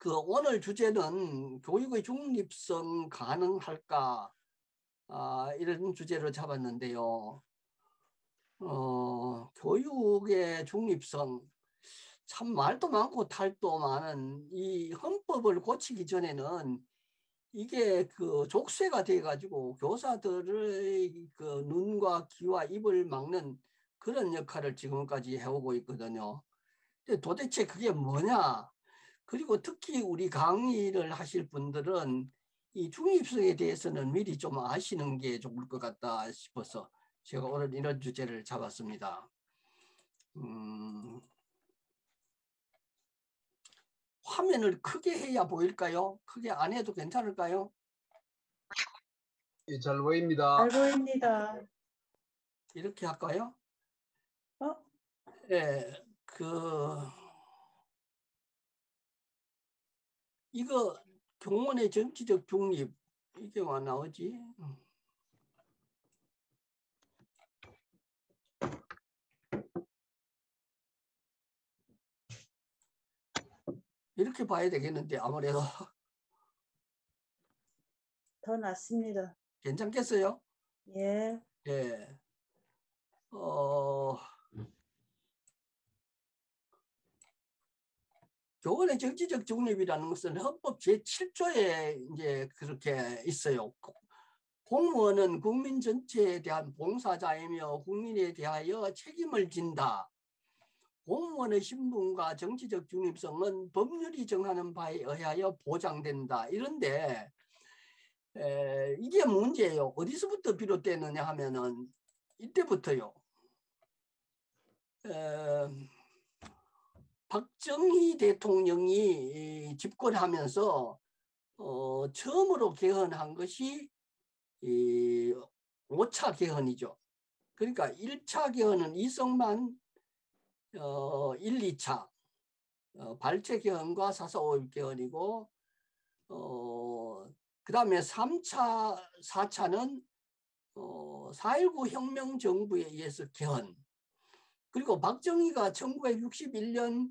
오늘 주제는 교육의 중립성 가능할까? 이런 주제를 잡았는데요. 교육의 중립성, 참 말도 많고 탈도 많은 이 헌법을 고치기 전에는 이게 족쇄가 돼가지고 교사들의 눈과 귀와 입을 막는 그런 역할을 지금까지 해오고 있거든요. 근데 도대체 그게 뭐냐? 그리고 특히 우리 강의를 하실 분들은 이 중립성에 대해서는 미리 좀 아시는 게 좋을 것 같다 싶어서 제가 오늘 이런 주제를 잡았습니다. 화면을 크게 해야 보일까요? 크게 안 해도 괜찮을까요? 예, 잘 보입니다. 잘 보입니다. 이렇게 할까요? 어? 네, 이거 교원의 정치적 중립, 이게 왜 나오지? 이렇게 봐야 되겠는데 아무래도 더 낫습니다. 괜찮겠어요? 예. 예. 교원의 정치적 중립이라는 것은 헌법 제7조에 이제 그렇게 있어요. 공무원은 국민 전체에 대한 봉사자이며 국민에 대하여 책임을 진다. 공무원의 신분과 정치적 중립성은 법률이 정하는 바에 의하여 보장된다. 이런데 이게 문제예요. 어디서부터 비롯되느냐 하면은 이때부터요. 박정희 대통령이 집권하면서 처음으로 개헌한 것이 5차 개헌이죠. 그러니까 1차 개헌은 이승만 1, 2차 발제 개헌과 사사오입 개헌이고 그 다음에 3차, 4차는 4.19 혁명 정부에 의해서 개헌. 그리고 박정희가 1961년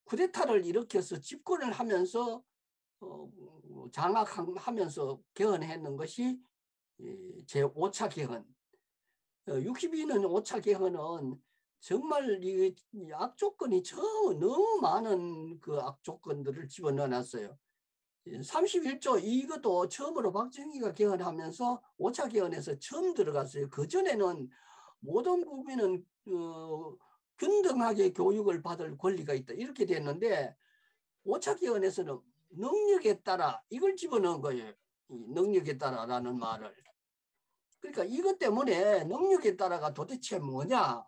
쿠데타를 일으켜서 집권을 하면서 장악하면서 개헌했는 것이 제5차 개헌. 62년 5차 개헌은 정말 이 악조건이 너무 많은 악조건들을 집어넣어놨어요. 31조 이것도 처음으로 박정희가 개헌하면서 5차 개헌에서 처음 들어갔어요. 그전에는 모든 국민은 균등하게 교육을 받을 권리가 있다. 이렇게 됐는데 5차 개헌에서는 능력에 따라 이걸 집어넣은 거예요. 능력에 따라라는 말을. 그러니까 이것 때문에 능력에 따라가 도대체 뭐냐?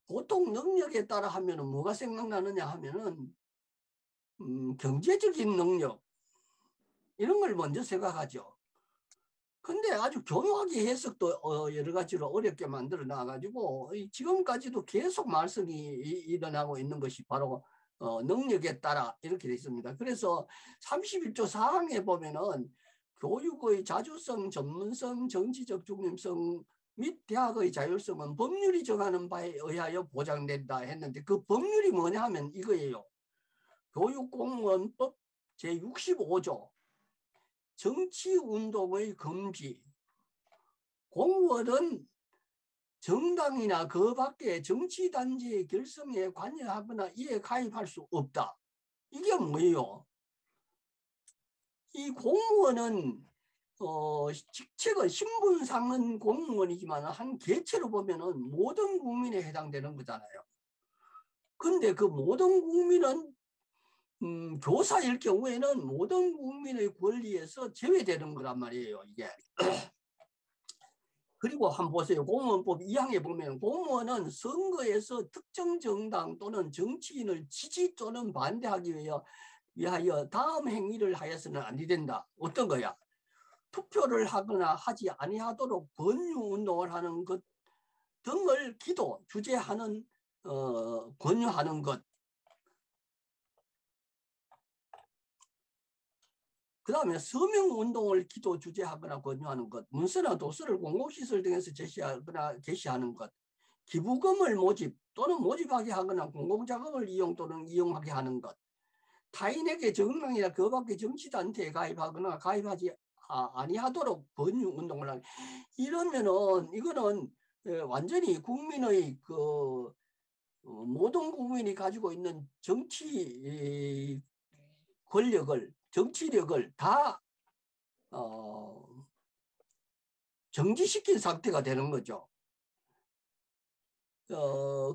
보통 능력에 따라 하면은 뭐가 생각나느냐 하면은 경제적인 능력 이런 걸 먼저 생각하죠. 근데 아주 교묘하게 해석도 여러 가지로 어렵게 만들어 놔가지고 지금까지도 계속 말썽이 일어나고 있는 것이 바로 능력에 따라 이렇게 되어 있습니다. 그래서 31조 4항에 보면은 교육의 자주성, 전문성, 정치적 중립성 및 대학의 자율성은 법률이 정하는 바에 의하여 보장된다 했는데 그 법률이 뭐냐 하면 이거예요. 교육공무원법 제65조 정치운동의 금지. 공무원은 정당이나 그 밖의 정치단체의 결성에 관여하거나 이에 가입할 수 없다. 이게 뭐예요? 이 공무원은 직책은 신분상은 공무원이지만 한 개체로 보면은 모든 국민에 해당되는 거잖아요. 근데 그 모든 국민은 교사일 경우에는 모든 국민의 권리에서 제외되는 거란 말이에요, 이게. 그리고 한번 보세요. 공무원법 2항에 보면 공무원은 선거에서 특정 정당 또는 정치인을 지지 또는 반대하기 위하여 다음 행위를 하여서는 안 된다. 어떤 거야? 투표를 하거나 하지 아니하도록 권유운동을 하는 것 등을 주재하는 권유하는 것. 그 다음에 서명운동을 주재하거나 권유하는 것, 문서나 도서를 공공시설 등에서 제시하거나 게시하는 것, 기부금을 모집 또는 모집하게 하거나 공공자금을 이용 또는 이용하게 하는 것, 타인에게 정당이나 그 밖의 정치단체에 가입하거나 가입하지 아니하도록 번유운동을 하게, 이러면은 이거는 완전히 국민의 그 모든 국민이 가지고 있는 정치 권력을, 정치력을 다 정지시킨 상태가 되는 거죠.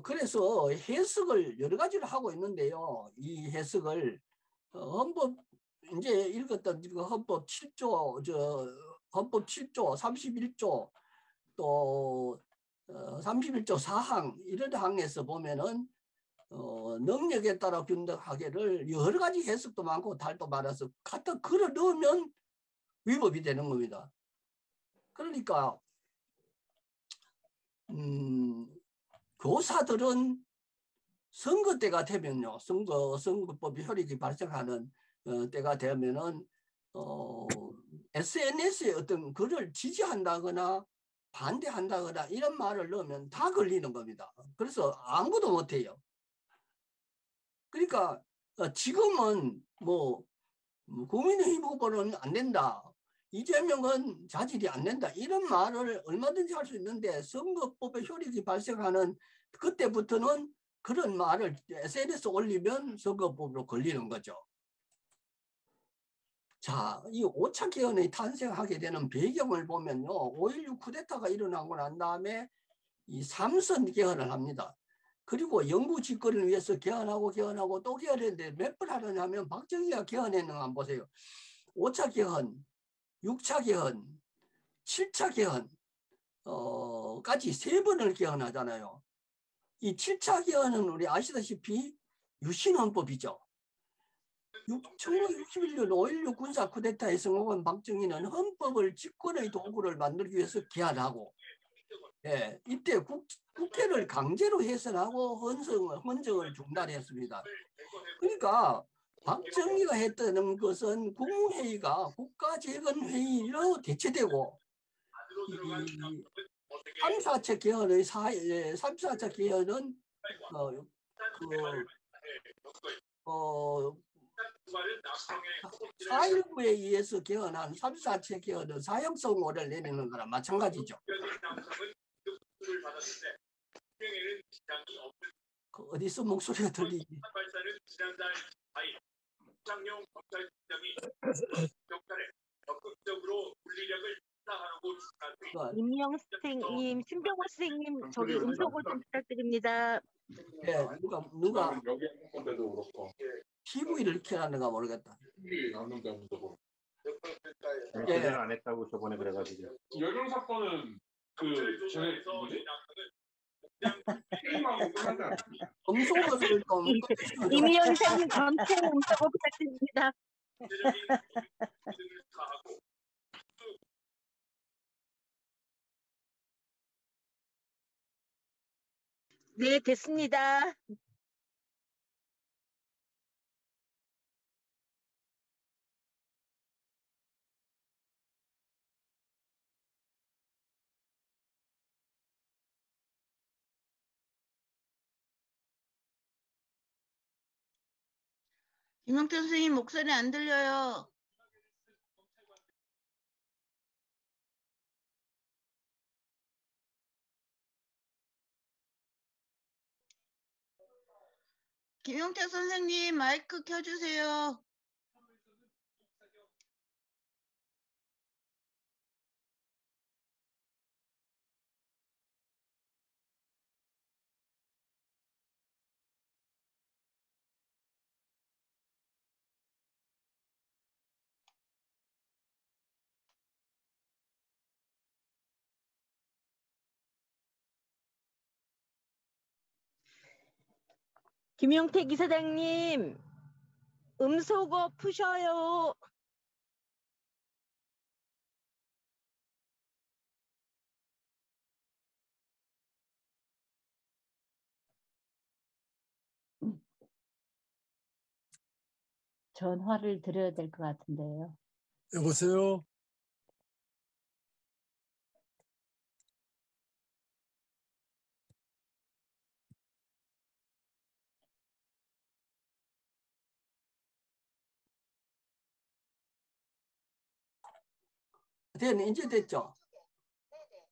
그래서 해석을 여러 가지를 하고 있는데요. 이 해석을 헌법, 이제 읽었던 헌법 7조, 헌법 7조, 31조, 또 31조 4항 이런 항에서 보면은 능력에 따라 균등하게를 여러 가지 해석도 많고 달도 많아서 갖다 걸어 넣으면 위법이 되는 겁니다. 그러니까 교사들은 선거 때가 되면요, 선거법이 효력이 발생하는 때가 되면은 SNS에 어떤 글을 지지한다거나 반대한다거나 이런 말을 넣으면 다 걸리는 겁니다. 그래서 아무것도 못해요. 그러니까 지금은 뭐 국민의힘 후보는 안 된다, 이재명은 자질이 안 된다, 이런 말을 얼마든지 할 수 있는데 선거법의 효력이 발생하는 그때부터는 그런 말을 SNS 올리면 선거법으로 걸리는 거죠. 자, 이 5차 개헌이 탄생하게 되는 배경을 보면요, 5.16 쿠데타가 일어나고 난 다음에 이 3선 개헌을 합니다. 그리고 영구 집권을 위해서 개헌하고 또 개헌했는데 몇 번 하느냐 하면 박정희가 개헌했는 거 한번 보세요. 5차 개헌, 6차 개헌, 7차 개헌 까지 3번을 개헌하잖아요. 이 7차 개헌은 우리 아시다시피 유신헌법이죠. 1961년 5.16 군사 쿠데타에 성공한 박정희는 헌법을 집권의 도구를 만들기 위해서 개헌하고, 예, 이때 국회를 강제로 해산하고 헌정을 중단했습니다. 그러니까 박정희가 했다는 것은 국무회의가 국가재건회의로 대체되고, 3, 4차 개헌의 3, 4차 개헌은 4.19에 의해서 개헌한 3, 4차 개헌은 사형선고를 내리는 거랑 마찬가지죠. 어디서 목소리가 들리지? 임영 선생님, 신병호 선생님, 저기 음성을 좀 부탁드립니다. 네, 누가 TV를 켜놨는가 모르겠다. 제대로 안 했다고 저번에 그래가지고. 여경 사건은 그 전에 뭐지? 게임하고 끝나지 않았나? 음소거를 좀 임영 선생님 전체 음성을 부탁드립니다. 네, 됐습니다. 김영태 선생님 목소리 안 들려요. 김영태 선생님 마이크 켜주세요. 김용택 이사장님, 음소거 푸셔요. 전화를 드려야 될 것 같은데요. 여보세요? 이제 됐죠?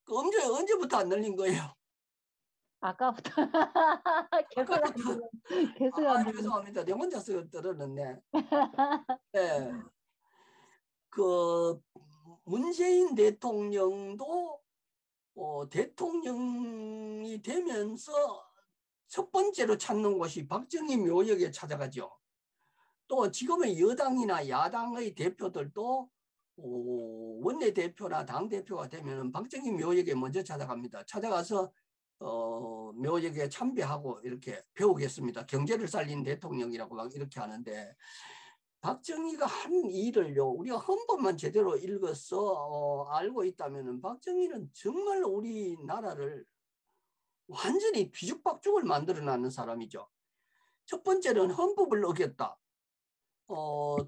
그 언제부터 안 늘린 거예요? 아까부터 계속 안 들려. 죄송합니다. 내 혼자서 들었는데. 네. 그 문재인 대통령도 대통령이 되면서 첫 번째로 찾는 곳이 박정희 묘역에 찾아가죠. 또 지금의 여당이나 야당의 대표들도 원내대표나 당대표가 되면 박정희 묘역에 먼저 찾아갑니다. 찾아가서 묘역에 참배하고 이렇게 배우겠습니다. 경제를 살린 대통령이라고 막 이렇게 하는데, 박정희가 한 일을요, 우리가 헌법만 제대로 읽어서 알고 있다면 박정희는 정말 우리나라를 완전히 뒤죽박죽을 만들어놨는 사람이죠. 첫 번째는 헌법을 어겼다.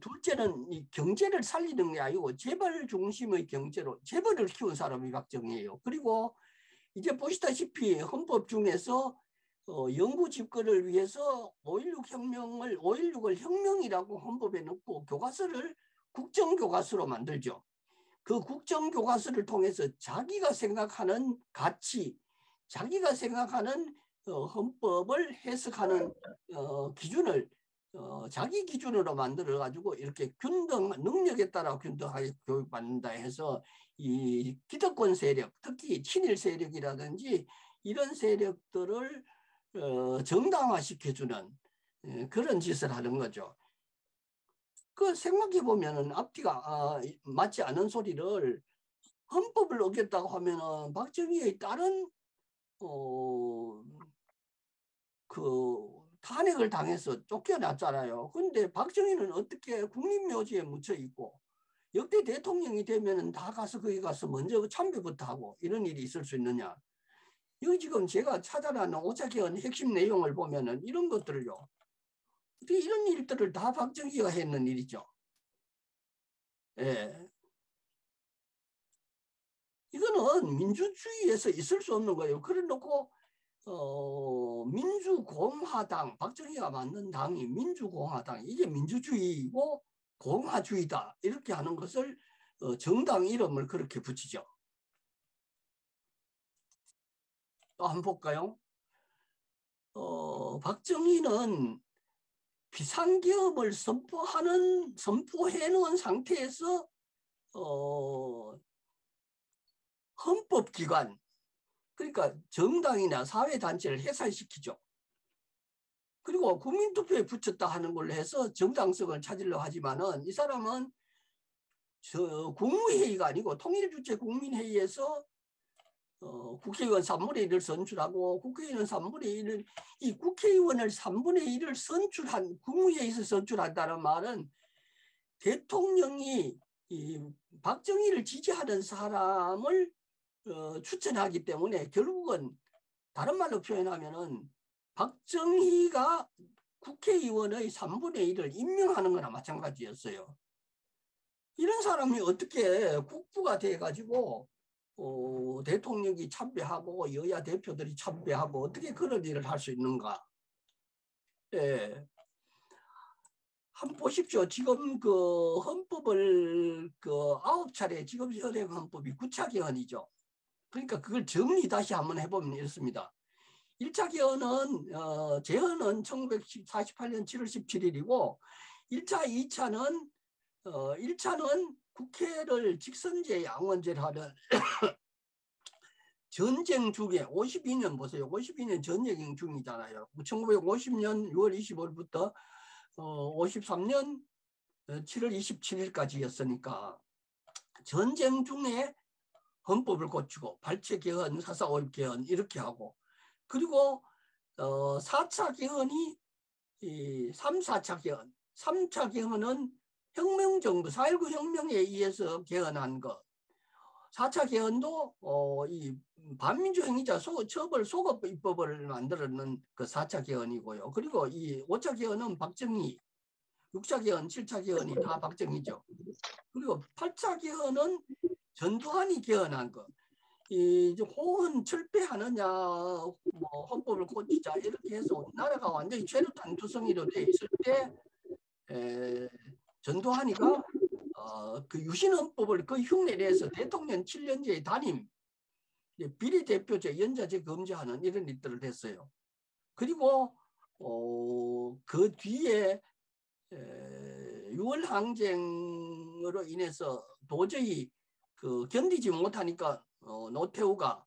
둘째는 이 경제를 살리는 게 아니고 재벌 중심의 경제로 재벌을 키운 사람이 박정희예요. 그리고 이제 보시다시피 헌법 중에서 영구 집권을 위해서 5.16을 혁명이라고 헌법에 넣고 교과서를 국정교과서로 만들죠. 그 국정교과서를 통해서 자기가 생각하는 가치, 자기가 생각하는 헌법을 해석하는 기준을 자기 기준으로 만들어 가지고 이렇게 능력에 따라 균등하게 교육받는다 해서 이 기득권 세력, 특히 친일 세력이라든지 이런 세력들을 정당화시켜주는 그런 짓을 하는 거죠. 그 생각해 보면은 앞뒤가 맞지 않은 소리를 헌법을 어겼다고 하면은 박정희의 다른 탄핵을 당해서 쫓겨났잖아요. 근데 박정희는 어떻게 국립묘지에 묻혀 있고 역대 대통령이 되면은 다 가서 거기 가서 먼저 참배부터 하고 이런 일이 있을 수 있느냐? 여기 지금 제가 찾아낸 5차 개헌 핵심 내용을 보면은 이런 것들을요. 이런 일들을 다 박정희가 했는 일이죠. 예. 이거는 민주주의에서 있을 수 없는 거예요. 그래 놓고 민주공화당, 박정희가 만든 당이 민주공화당, 이게 민주주의이고 공화주의다 이렇게 하는 것을 정당 이름을 그렇게 붙이죠. 또 한번 볼까요? 박정희는 비상계엄을 선포해 놓은 상태에서 헌법기관, 그러니까 정당이나 사회단체를 해산시키죠. 그리고 국민투표에 붙였다 하는 걸로 해서 정당성을 찾으려고 하지만은 이 사람은 국무회의가 아니고 통일주체 국민회의에서 국회의원 3분의 1을 선출하고 국회의원 3분의 1을 이 국회의원을 3분의 1을 선출한 국무회의에서 선출한다는 말은 대통령이 이 박정희를 지지하는 사람을 추천하기 때문에 결국은 다른 말로 표현하면은 박정희가 국회의원의 3분의 1을 임명하는 거나 마찬가지였어요. 이런 사람이 어떻게 국부가 돼가지고 대통령이 참배하고 여야 대표들이 참배하고 어떻게 그런 일을 할 수 있는가? 예. 한번 보십시오. 지금 그 헌법을 9차례 지금 현행 헌법이 9차 개헌이죠. 그러니까 그걸 정리 다시 한번 해보면 이렇습니다. 1차 개헌은 재헌은 1948년 7월 17일이고 1차, 2차는 1차는 국회를 직선제 양원제를 하는 전쟁 중에 52년 보세요. 52년 전쟁 중이잖아요. 1950년 6월 25일부터 53년 7월 27일까지였으니까 전쟁 중에 헌법을 고치고 발췌 개헌, 사사 오입 개헌 이렇게 하고 그리고 4차 개헌이 3, 4차 개헌. 3차 개헌은 혁명정부 4.19 혁명에 의해서 개헌한 것. 4차 개헌도 이 반민주 행위자 처벌 소급 입법을 만들었는 그 4차 개헌이고요. 그리고 이 5차 개헌은 박정희, 6차 개헌, 7차 개헌이 다 박정희죠. 그리고 8차 개헌은 전두환이 개헌한 것. 이 호헌 철폐하느냐, 뭐 헌법을 고치자 이렇게 해서 나라가 완전히 최루탄 투성이로 돼 있을 때 전두환이가 그 유신헌법을 그 흉내내서 대통령 7년제의 단임, 비례대표제, 연좌제 금지하는 이런 일들을 했어요. 그리고 그 뒤에 6월 항쟁으로 인해서 도저히 그 견디지 못하니까 노태우가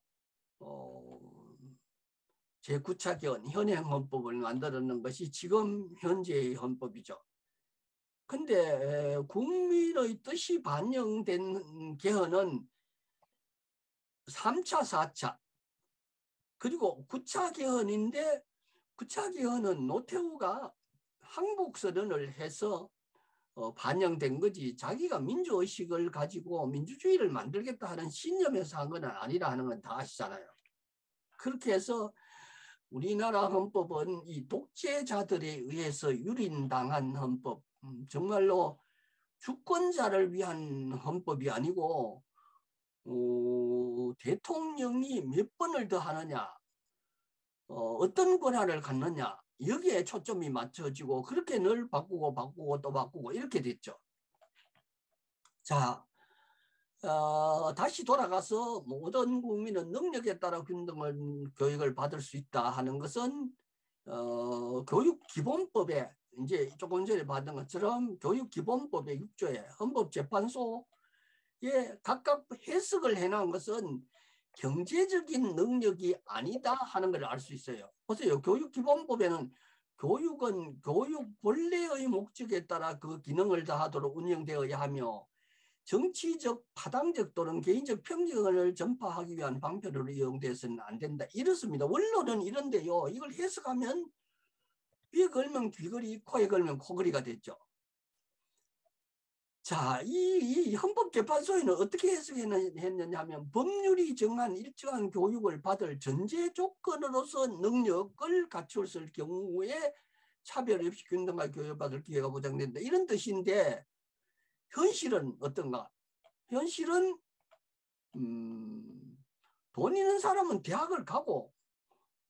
제9차 개헌 현행헌법을 만들었는 것이 지금 현재의 헌법이죠. 근데 국민의 뜻이 반영된 개헌은 3차, 4차 그리고 9차 개헌인데 9차 개헌은 노태우가 항복선언을 해서 반영된 거지 자기가 민주의식을 가지고 민주주의를 만들겠다 하는 신념에서 한 건 아니라 하는 건 다 아시잖아요. 그렇게 해서 우리나라 헌법은 이 독재자들에 의해서 유린당한 헌법, 정말로 주권자를 위한 헌법이 아니고 대통령이 몇 번을 더 하느냐, 어떤 권한을 갖느냐 여기에 초점이 맞춰지고 그렇게 늘 바꾸고 또 바꾸고 이렇게 됐죠. 자, 다시 돌아가서 모든 국민은 능력에 따라 교육을 받을 수 있다 하는 것은 교육기본법에 이제 조금 전에 받은 것처럼 교육기본법의 6조에 헌법재판소에 각각 해석을 해놓은 것은 경제적인 능력이 아니다 하는 걸 알 수 있어요. 보세요. 교육기본법에는 교육은 교육 본래의 목적에 따라 그 기능을 다하도록 운영되어야 하며 정치적, 파당적 또는 개인적 편견을 전파하기 위한 방편으로 이용돼서는 안 된다. 이렇습니다. 원론은 이런데요. 이걸 해석하면 귀에 걸면 귀걸이, 코에 걸면 코걸이가 됐죠. 자, 이 헌법재판소에는 어떻게 해석했느냐 하면 법률이 정한 일정한 교육을 받을 전제 조건으로서 능력을 갖추었을 경우에 차별 없이 균등하게 교육받을 기회가 보장된다. 이런 뜻인데 현실은 어떤가? 현실은 돈 있는 사람은 대학을 가고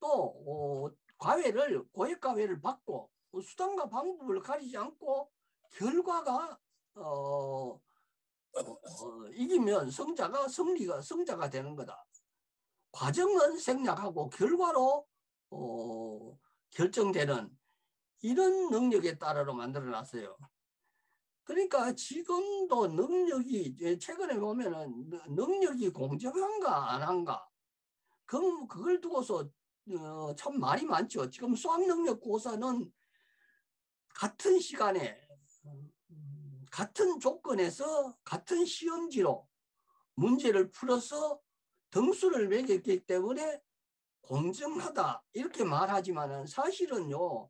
또 고액과외를 받고 수단과 방법을 가리지 않고 결과가 이기면 성자가 되는 거다. 과정은 생략하고 결과로 결정되는 이런 능력에 따라로 만들어놨어요. 그러니까 지금도 능력이 최근에 보면은 능력이 공정한가 안 한가 그럼 그걸 두고서 참 말이 많죠. 지금 수학능력 고사는 같은 시간에 같은 조건에서 같은 시험지로 문제를 풀어서 등수를 매겼기 때문에 공정하다 이렇게 말하지만은 사실은요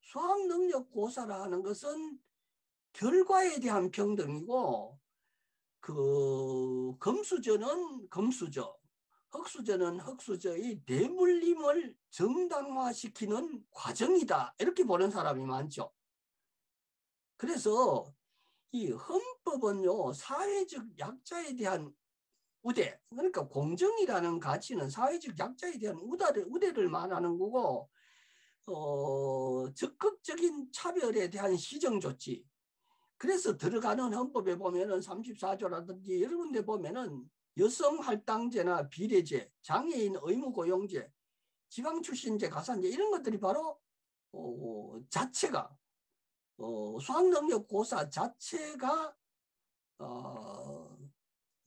수학능력 고사라 하는 것은 결과에 대한 평등이고 그 금수저는 금수저, 흑수저는 흑수저의 대물림을 정당화시키는 과정이다. 이렇게 보는 사람이 많죠. 그래서 이 헌법은요 사회적 약자에 대한 우대, 그러니까 공정이라는 가치는 사회적 약자에 대한 우대를 말하는 거고 적극적인 차별에 대한 시정조치. 그래서 들어가는 헌법에 보면은 34조라든지 여러 군데 보면은 여성 할당제나 비례제, 장애인 의무고용제, 지방출신제, 가산제 이런 것들이 바로 자체가 수학능력 고사 자체가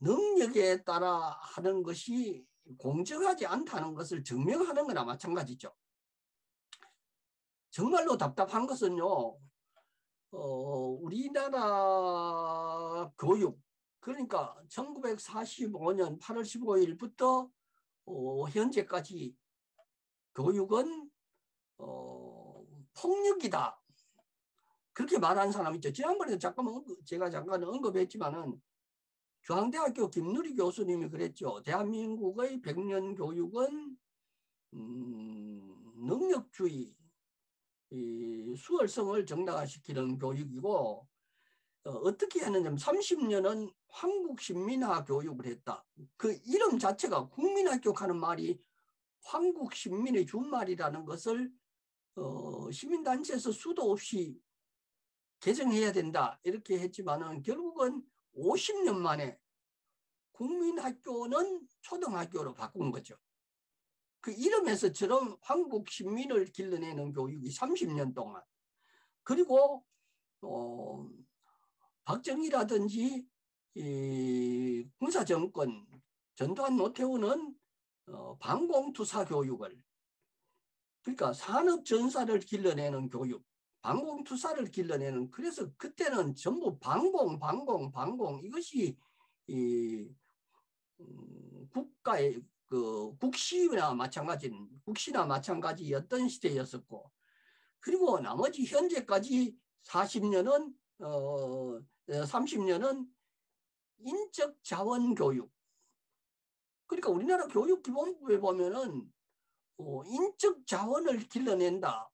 능력에 따라 하는 것이 공정하지 않다는 것을 증명하는 거나 마찬가지죠. 정말로 답답한 것은요. 우리나라 교육 그러니까 1945년 8월 15일부터 현재까지 교육은 폭력이다 그렇게 말하는 사람 있죠. 지난번에도 제가 잠깐 언급했지만은 중앙대학교 김누리 교수님이 그랬죠. 대한민국의 100년 교육은 능력주의 수월성을 정당화시키는 교육이고 어떻게 하느냐면 30년은 한국신민화 교육을 했다. 그 이름 자체가 국민학교 하는 말이 한국신민의 준말이라는 것을 시민단체에서 수도 없이 개정해야 된다 이렇게 했지만은 결국은 50년 만에 국민학교는 초등학교로 바꾼 거죠. 그 이름에서처럼 한국 시민을 길러내는 교육이 30년 동안. 그리고 박정희라든지 이 군사정권 전두환 노태우는 반공투사 교육을, 그러니까 산업전사를 길러내는 교육, 반공투사를 길러내는, 그래서 그때는 전부 반공 이것이 이 국가의 그 국시나 마찬가지였던 시대였었고, 그리고 나머지 현재까지 30년은 인적 자원 교육. 그러니까 우리나라 교육기본부에 보면은 인적 자원을 길러낸다.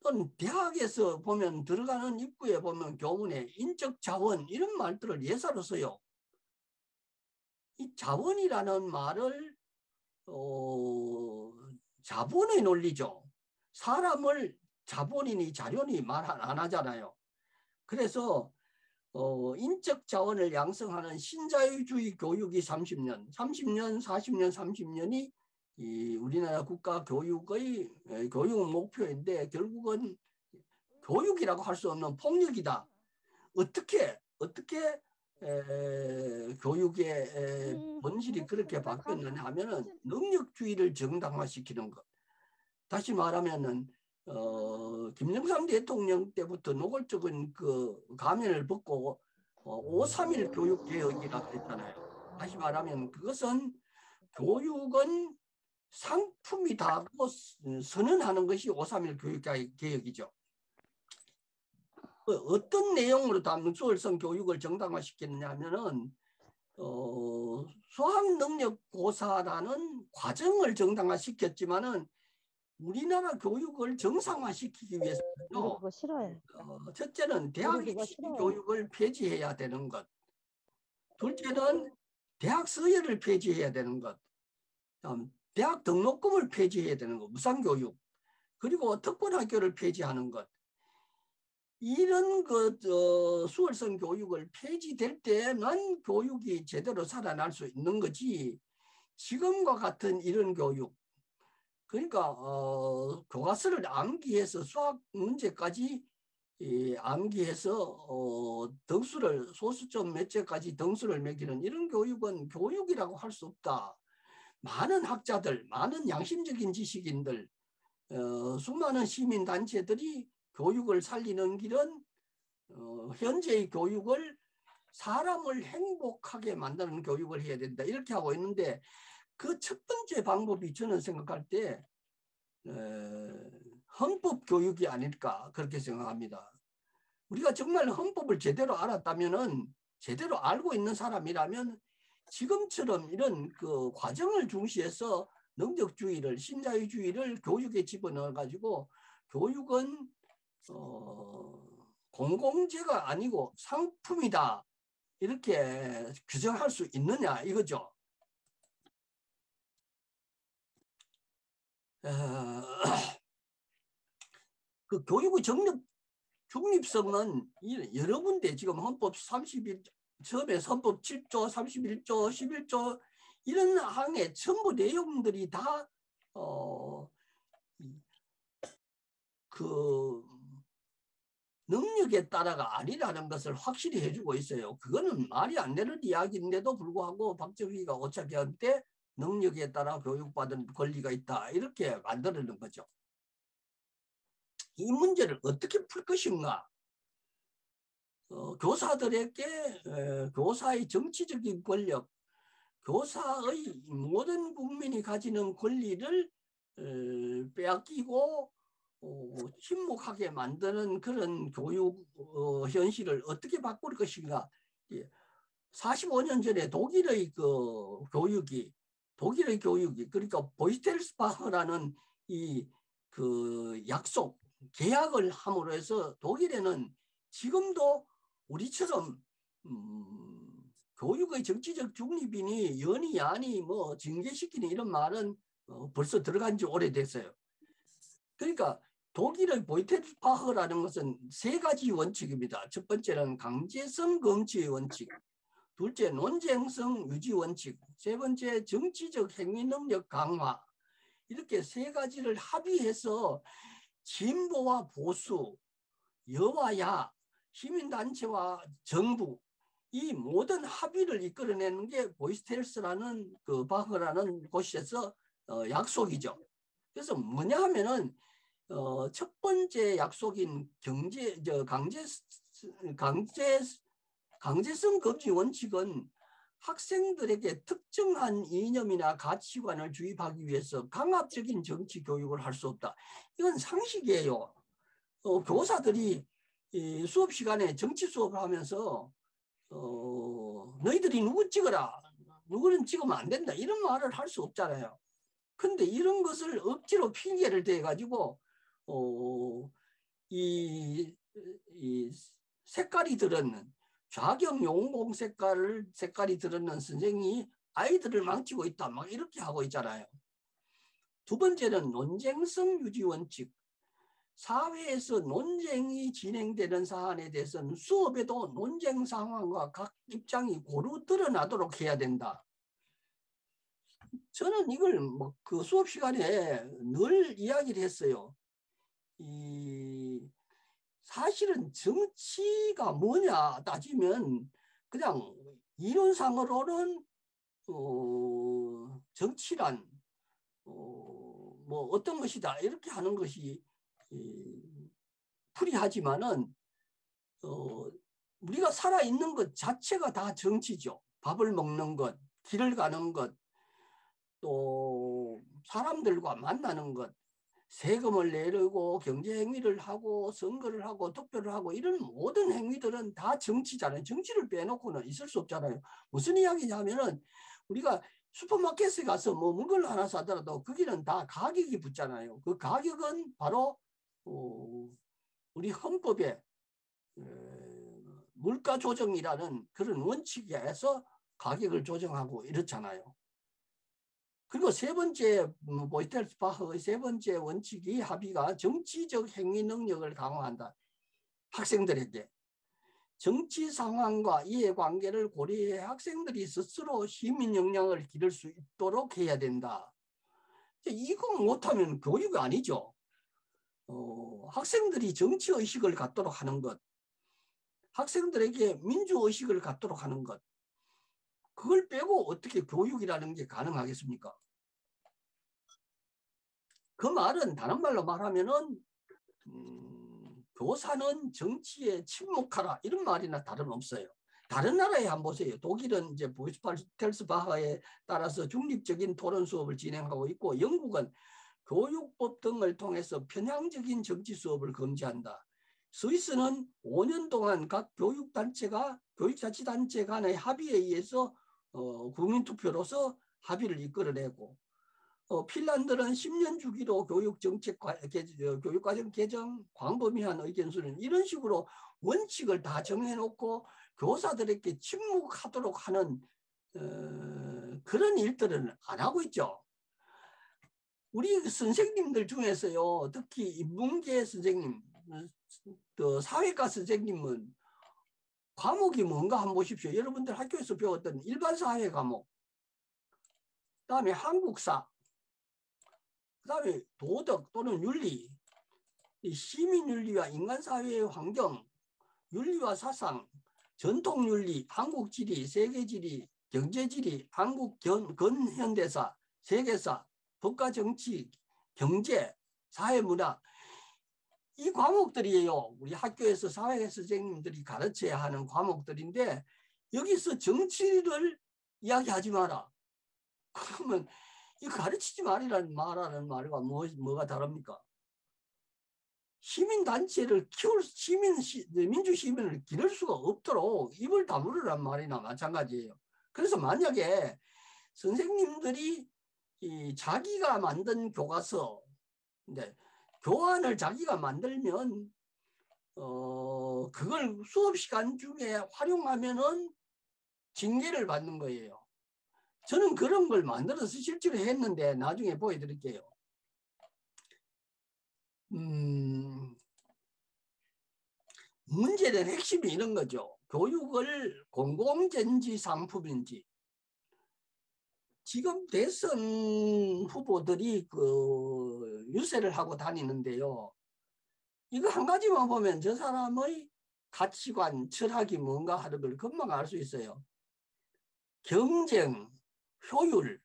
또는 대학에서 보면 들어가는 입구에 보면 교문에 인적 자원 이런 말들을 예사로 써요. 이 자원이라는 말을 자본의 논리죠. 사람을 자본이니 자료니 말 안 하잖아요. 그래서 인적 자원을 양성하는 신자유주의 교육이 30년, 40년, 30년이 이 우리나라 국가 교육의 교육 목표인데 결국은 교육이라고 할 수 없는 폭력이다. 어떻게 교육의 본질이 그렇게 바뀌었느냐 하면은 능력주의를 정당화시키는 것. 다시 말하면은 김영삼 대통령 때부터 노골적인 그 가면을 벗고 5.3일 교육개혁이라고 했잖아요. 다시 말하면 그것은 교육은 상품이다고 선언하는 것이 5.3일 교육개혁이죠. 어떤 내용으로 수월성 교육을 정당화시켰느냐 하면은 수학능력고사라는 과정을 정당화시켰지만은 우리나라 교육을 정상화시키기 위해서는요. 그거 싫어해. 첫째는 대학 입시 교육을 폐지해야 되는 것. 둘째는 대학 서열을 폐지해야 되는 것. 다음 대학 등록금을 폐지해야 되는 것. 무상교육. 그리고 특권학교를 폐지하는 것. 이런 수월성 교육을 폐지될 때만 교육이 제대로 살아날 수 있는 거지. 지금과 같은 이런 교육. 그러니까 교과서를 암기해서 수학 문제까지 암기해서 등수를 소수점 몇 개까지 등수를 매기는 이런 교육은 교육이라고 할 수 없다. 많은 학자들, 많은 양심적인 지식인들, 수많은 시민단체들이 교육을 살리는 길은 현재의 교육을 사람을 행복하게 만드는 교육을 해야 된다. 이렇게 하고 있는데 그 첫 번째 방법이 저는 생각할 때 헌법 교육이 아닐까 그렇게 생각합니다. 우리가 정말 헌법을 제대로 알았다면은 제대로 알고 있는 사람이라면 지금처럼 이런 그 과정을 중시해서 능력주의를 신자유주의를 교육에 집어넣어 가지고 교육은 공공재가 아니고 상품이다 이렇게 규정할 수 있느냐 이거죠. 그 교육의 중립성은 여러 군데 지금 헌법 31 처음에 헌법 7조, 31조, 11조 이런 항에 전부 내용들이 다 그 능력에 따라가 아니라는 것을 확실히 해주고 있어요. 그거는 말이 안 되는 이야기인데도 불구하고 박정희가 5차 개헌 때 능력에 따라 교육받은 권리가 있다 이렇게 만들어낸 거죠. 이 문제를 어떻게 풀 것인가? 교사들에게 교사의 정치적인 권력, 교사의 모든 국민이 가지는 권리를 빼앗기고 침묵하게 만드는 그런 교육 현실을 어떻게 바꿀 것인가? 45년 전에 독일의 교육이 그러니까 보이스텔스바흐라는 이 그 약속 계약을 함으로 해서 독일에는 지금도 우리처럼 교육의 정치적 중립이니 연이 아니 뭐 징계시키는 이런 말은 벌써 들어간 지 오래됐어요. 그러니까 독일의 보이테르파흐라는 것은 세 가지 원칙입니다. 첫 번째는 강제성 금지의 원칙, 둘째 논쟁성 유지 원칙, 세 번째 정치적 행위 능력 강화. 이렇게 세 가지를 합의해서 진보와 보수, 여와 야, 시민단체와 정부 이 모든 합의를 이끌어내는 게 보이스텔스라는 그 바흐라는 곳에서 약속이죠. 그래서 뭐냐 하면은 첫 번째 약속인 강제성 금지 원칙은 학생들에게 특정한 이념이나 가치관을 주입하기 위해서 강압적인 정치 교육을 할 수 없다. 이건 상식이에요. 교사들이 이 수업 시간에 정치 수업을 하면서 너희들이 누구 찍어라, 누구는 찍으면 안 된다, 이런 말을 할 수 없잖아요. 근데 이런 것을 억지로 핑계를 대가지고 이 색깔이 들었는 좌경 용공 색깔이 들었는 선생이 아이들을 망치고 있다, 막 이렇게 하고 있잖아요. 두 번째는 논쟁성 유지 원칙. 사회에서 논쟁이 진행되는 사안에 대해서는 수업에도 논쟁 상황과 각 입장이 고루 드러나도록 해야 된다. 저는 이걸 그 수업 시간에 늘 이야기를 했어요. 사실은 정치가 뭐냐 따지면 그냥 이론상으로는 정치란 뭐 어떤 것이다 이렇게 하는 것이 풀이하지만은 우리가 살아있는 것 자체가 다 정치죠. 밥을 먹는 것, 길을 가는 것, 또 사람들과 만나는 것, 세금을 내려고 경제 행위를 하고 선거를 하고 투표를 하고 이런 모든 행위들은 다 정치잖아요. 정치를 빼놓고는 있을 수 없잖아요. 무슨 이야기냐면은 우리가 슈퍼마켓에 가서 뭐 물건을 하나 사더라도 거기는 다 가격이 붙잖아요. 그 가격은 바로 우리 헌법에 물가 조정이라는 그런 원칙에서 가격을 조정하고 이렇잖아요. 그리고 세 번째 보이텔스바흐의 세 번째 원칙이 합의가 정치적 행위 능력을 강화한다. 학생들에게 정치 상황과 이해관계를 고려해 학생들이 스스로 시민 역량을 기를 수 있도록 해야 된다. 이거 못하면 교육이 아니죠. 학생들이 정치의식을 갖도록 하는 것, 학생들에게 민주의식을 갖도록 하는 것, 그걸 빼고 어떻게 교육이라는 게 가능하겠습니까? 그 말은 다른 말로 말하면은 교사는 정치에 침묵하라 이런 말이나 다름없어요. 다른 나라에 한번 보세요. 독일은 이제 보이스텔스바흐에 따라서 중립적인 토론 수업을 진행하고 있고, 영국은 교육법 등을 통해서 편향적인 정치 수업을 금지한다. 스위스는 5년 동안 각 교육자치단체 간의 합의에 의해서 국민투표로서 합의를 이끌어내고, 핀란드는 10년 주기로 교육과정 개정, 광범위한 의견수는 이런 식으로 원칙을 다 정해놓고 교사들에게 침묵하도록 하는 그런 일들은 안 하고 있죠. 우리 선생님들 중에서요, 특히 인문계 선생님, 사회과 선생님은 과목이 뭔가 한번 보십시오. 여러분들 학교에서 배웠던 일반 사회 과목, 그 다음에 한국사, 그 다음에 도덕 또는 윤리, 시민윤리와 인간사회의 환경, 윤리와 사상, 전통윤리, 한국지리, 세계지리, 경제지리, 한국 근현대사, 세계사, 법과정치, 경제, 사회문화, 이 과목들이에요. 우리 학교에서 사회 선생님들이 가르쳐야 하는 과목들인데 여기서 정치를 이야기하지 마라. 그러면 이 가르치지 말라는 말과 뭐가 다릅니까? 시민단체를 민주시민을 기를 수가 없도록 입을 다물으란 말이나 마찬가지예요. 그래서 만약에 선생님들이 자기가 만든 교과서, 교환을 자기가 만들면 그걸 수업 시간 중에 활용하면은 징계를 받는 거예요. 저는 그런 걸 만들어서 실제로 했는데 나중에 보여드릴게요. 문제는 핵심이 이런 거죠. 교육을 공공재인지 상품인지. 지금 대선 후보들이 그 유세를 하고 다니는데요. 이거 한 가지만 보면 저 사람의 가치관, 철학이 뭔가 하는 걸 금방 알 수 있어요. 경쟁, 효율,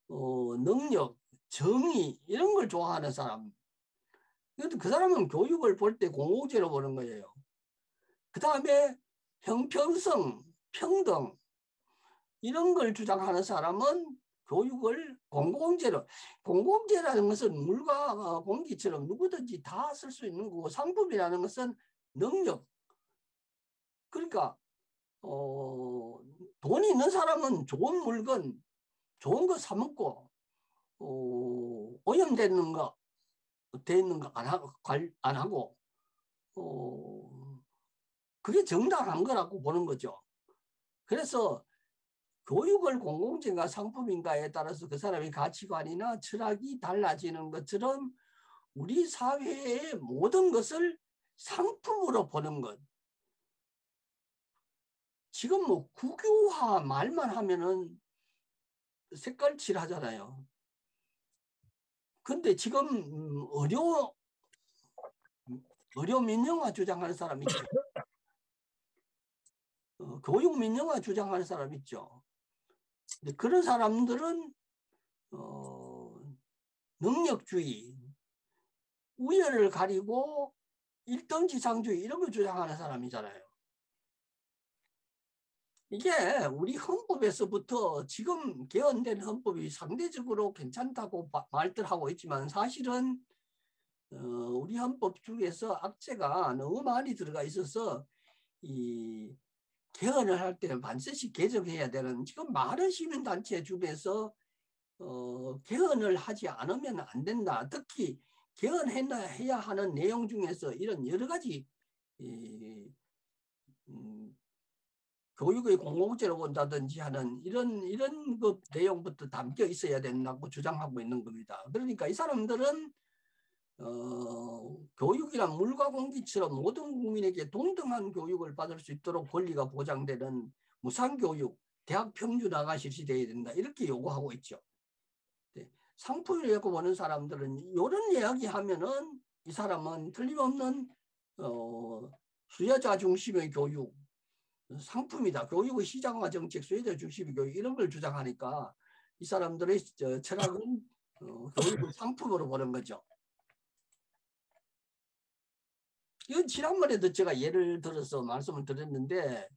능력, 정의 이런 걸 좋아하는 사람. 그 사람은 교육을 볼 때 공공재로 보는 거예요. 그 다음에 형평성, 평등 이런 걸 주장하는 사람은 교육을 공공재로, 공공재라는 것은 물과 공기처럼 누구든지 다 쓸 수 있는 거고, 상품이라는 것은 능력. 그러니까 돈이 있는 사람은 좋은 물건, 좋은 거 사 먹고 오염되는 거 되는 거 안 하고 그게 정당한 거라고 보는 거죠. 그래서 교육을 공공재인가 상품인가에 따라서 그 사람의 가치관이나 철학이 달라지는 것처럼 우리 사회의 모든 것을 상품으로 보는 것. 지금 뭐 국유화 말만 하면은 색깔칠하잖아요. 근데 지금 의료 민영화 주장하는 사람 있죠. 교육 민영화 주장하는 사람 있죠. 근데 그런 사람들은 능력주의, 우열을 가리고 일등지상주의 이런 걸 주장하는 사람이잖아요. 이게 우리 헌법에서부터 지금 개헌된 헌법이 상대적으로 괜찮다고 말들 하고 있지만 사실은 우리 헌법 중에서 악재가 너무 많이 들어가 있어서 이 개헌을 할 때는 반드시 개정해야 되는, 지금 많은 시민단체 중에서 개헌을 하지 않으면 안 된다. 특히 개헌해야 하는 내용 중에서 이런 여러 가지 교육의 공공재로 본다든지 하는 이런 그 내용부터 담겨 있어야 된다고 주장하고 있는 겁니다. 그러니까 이 사람들은 교육이란 물과 공기처럼 모든 국민에게 동등한 교육을 받을 수 있도록 권리가 보장되는 무상교육, 대학 평준화가 실시되어야 된다. 이렇게 요구하고 있죠. 네. 상품이라고 보는 사람들은 이런 이야기 하면은 이 사람은 틀림없는 수요자 중심의 교육, 상품이다. 교육의 시장화 정책, 수요자 중심의 교육 이런 걸 주장하니까 이 사람들의 철학은 교육을 상품으로 보는 거죠. 이건 지난번에도 제가 예를 들어서 말씀을 드렸는데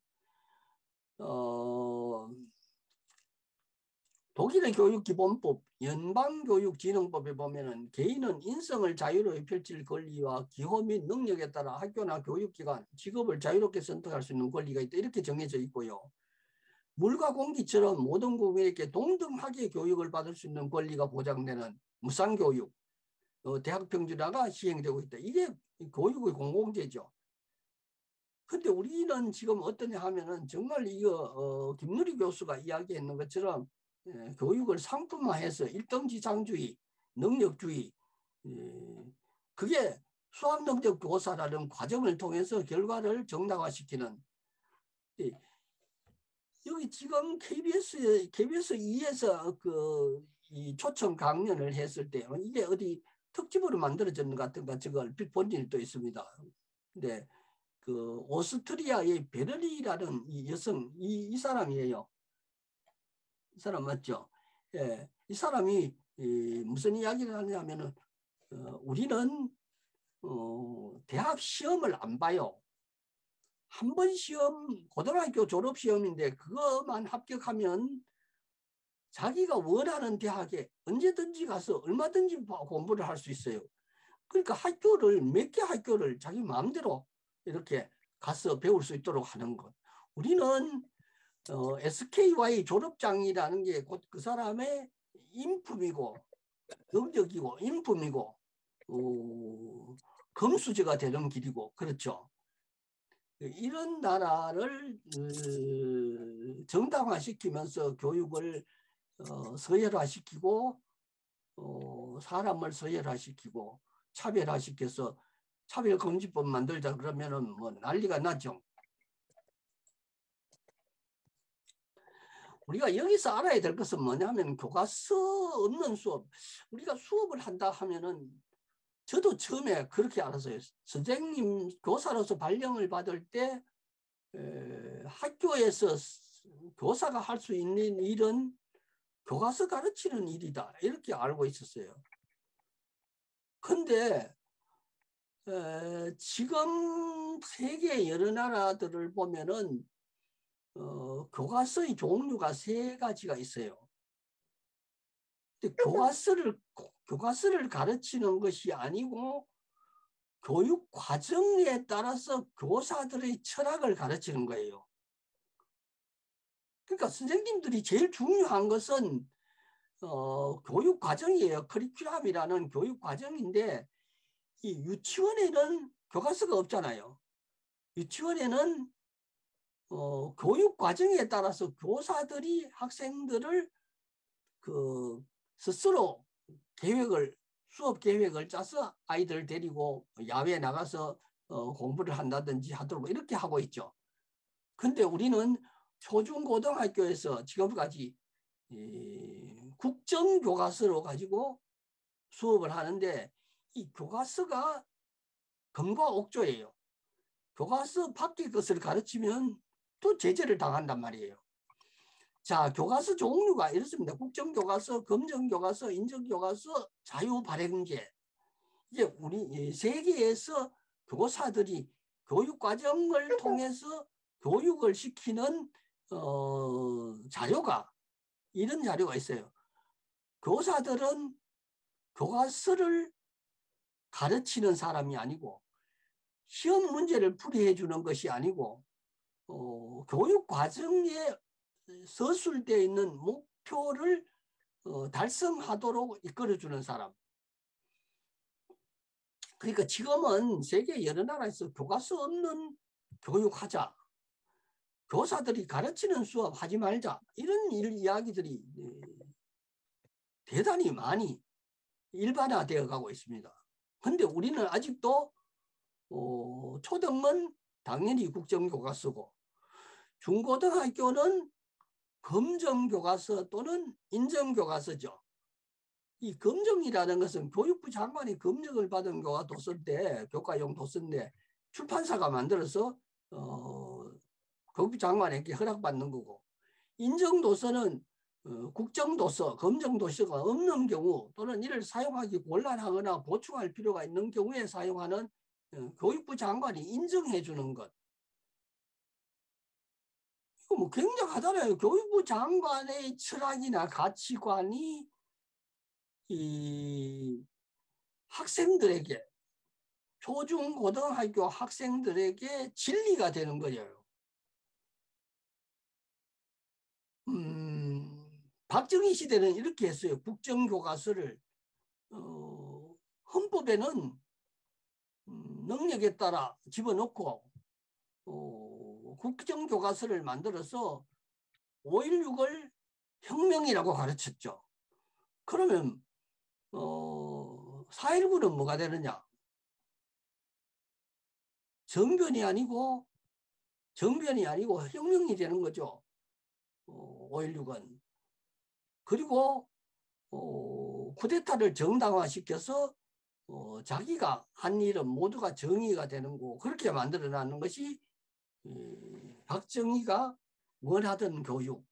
독일의 교육기본법, 연방교육진흥법에 보면은 개인은 인성을 자유롭게 펼칠 권리와 기호 및 능력에 따라 학교나 교육기관, 직업을 자유롭게 선택할 수 있는 권리가 있다. 이렇게 정해져 있고요. 물과 공기처럼 모든 국민에게 동등하게 교육을 받을 수 있는 권리가 보장되는 무상교육, 대학 평준화가 시행되고 있다. 이게 교육의 공공재죠. 근데 우리는 지금 어떠냐 하면은 정말 이거 김누리 교수가 이야기했는 것처럼 교육을 상품화해서 일등지상주의, 능력주의, 그게 수학능력 교사라는 과정을 통해서 결과를 정당화시키는. 여기 지금 KBS 2에서 이 초청 강연을 했을 때 이게 어디 특집으로 만들어졌는 것 같은가 저걸 본인이 또 있습니다. 근데 그 오스트리아의 베를리라는 이 여성, 이 사람이에요. 이 사람 맞죠? 예, 이 사람이 무슨 이야기를 하냐면은 우리는 대학 시험을 안 봐요. 한 번 시험, 고등학교 졸업 시험인데 그것만 합격하면 자기가 원하는 대학에 언제든지 가서 얼마든지 공부를 할 수 있어요. 그러니까 학교를 몇 개 학교를 자기 마음대로 이렇게 가서 배울 수 있도록 하는 것. 우리는 SKY 졸업장이라는 게 곧 그 사람의 인품이고 능력이고 인품이고 금수저가 되는 길이고 그렇죠. 이런 나라를 정당화시키면서 교육을 서열화시키고 사람을 서열화시키고 차별화시켜서 차별금지법 만들자 그러면은 뭐 난리가 나죠. 우리가 여기서 알아야 될 것은 뭐냐면 교과서 없는 수업. 우리가 수업을 한다 하면은 저도 처음에 그렇게 알았어요. 선생님 교사로서 발령을 받을 때 학교에서 교사가 할 수 있는 일은 교과서 가르치는 일이다. 이렇게 알고 있었어요. 근데 지금 세계 여러 나라들을 보면은 교과서의 종류가 3가지가 있어요. 근데 교과서를 가르치는 것이 아니고 교육 과정에 따라서 교사들의 철학을 가르치는 거예요. 그러니까 선생님들이 제일 중요한 것은 교육 과정이에요. 커리큘럼이라는 교육 과정인데 이 유치원에는 교과서가 없잖아요. 유치원에는 교육 과정에 따라서 교사들이 학생들을 스스로 수업 계획을 짜서 아이들을 데리고 야외에 나가서 공부를 한다든지 하도록 이렇게 하고 있죠. 근데 우리는 초중고등학교에서 지금까지 국정교과서로 가지고 수업을 하는데 이 교과서가 금과 옥조예요. 교과서 밖의 것을 가르치면 또 제재를 당한단 말이에요. 자, 교과서 종류가 이렇습니다. 국정교과서, 검정교과서, 인정교과서, 자유발행제. 이제 우리 세계에서 교사들이 교육과정을 통해서 교육을 시키는 자료가 이런 자료가 있어요. 교사들은 교과서를 가르치는 사람이 아니고 시험 문제를 풀이해 주는 것이 아니고 교육과정에 서술되어 있는 목표를 달성하도록 이끌어주는 사람. 그러니까 지금은 세계 여러 나라에서 교과서 없는 교육하자. 교사들이 가르치는 수업 하지 말자. 이런 이야기들이 대단히 많이 일반화되어 가고 있습니다. 근데 우리는 아직도 초등은 당연히 국정교과서고 중고등학교는 검정교과서 또는 인정교과서죠. 이 검정이라는 것은 교육부 장관이 검증을 받은 교과도서인데 교과용 도서인데 출판사가 만들어서 교육부 장관에게 허락받는 거고 인정도서는 국정도서, 검정도서가 없는 경우 또는 이를 사용하기 곤란하거나 보충할 필요가 있는 경우에 사용하는 교육부 장관이 인정해 주는 것. 이거 뭐 굉장하잖아요. 교육부 장관의 철학이나 가치관이 이 학생들에게 초중 고등학교 학생들에게 진리가 되는 거예요. 박정희 시대는 이렇게 했어요. 국정교과서를 헌법에는 능력에 따라 집어넣고 국정교과서를 만들어서 5.16을 혁명이라고 가르쳤죠. 그러면 4.19는 뭐가 되느냐? 정변이 아니고 혁명이 되는 거죠. 5.16은. 그리고 쿠데타를 정당화시켜서 자기가 한 일은 모두가 정의가 되는 거 그렇게 만들어내는 것이 박정희가 원하던 교육.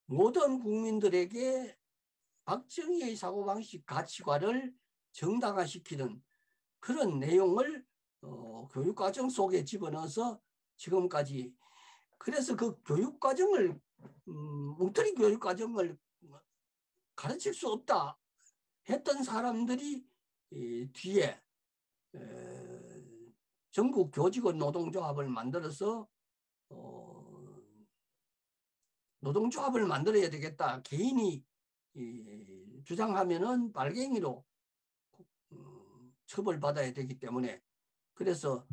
모든 국민들에게 박정희의 사고방식 가치관을 정당화시키는 그런 내용을 교육과정 속에 집어넣어서 지금까지 그래서 그 교육과정을 뭉터리 교육과정을 가르칠 수 없다 했던 사람들이 뒤에 전국 교직원 노동조합을 만들어서 노동조합을 만들어야 되겠다. 개인이 주장하면은 빨갱이로 처벌받아야 되기 때문에 그래서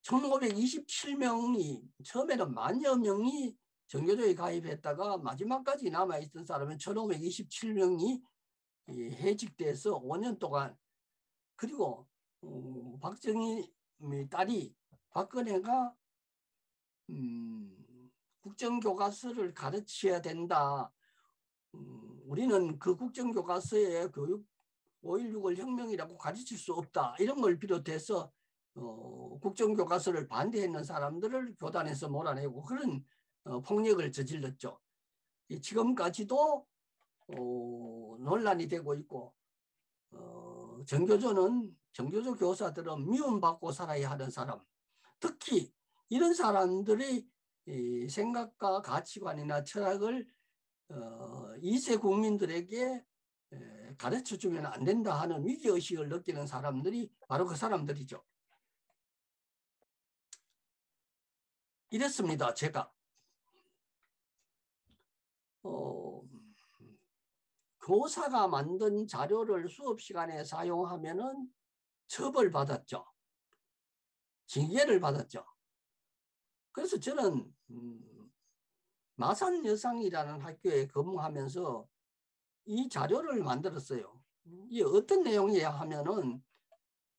1527명이 처음에는 만여 명이 정교조에 가입했다가 마지막까지 남아있던 사람은 1527명이 해직돼서 5년 동안, 그리고 박정희의 딸이 박근혜가 국정교과서를 가르쳐야 된다. 우리는 그 국정교과서에 교육 5.16을 혁명이라고 가르칠 수 없다. 이런 걸 비롯해서 국정교과서를 반대했는 사람들을 교단에서 몰아내고 그런 폭력을 저질렀죠. 지금까지도 논란이 되고 있고, 정교조 교사들은 미움받고 살아야 하는 사람, 특히 이런 사람들의 생각과 가치관이나 철학을 2세 국민들에게 가르쳐주면 안 된다 하는 위기의식을 느끼는 사람들이 바로 그 사람들이죠. 이랬습니다. 제가 교사가 만든 자료를 수업 시간에 사용하면은 처벌받았죠. 징계를 받았죠. 그래서 저는 마산여상이라는 학교에 근무하면서 이 자료를 만들었어요. 이게 어떤 내용이야 하면은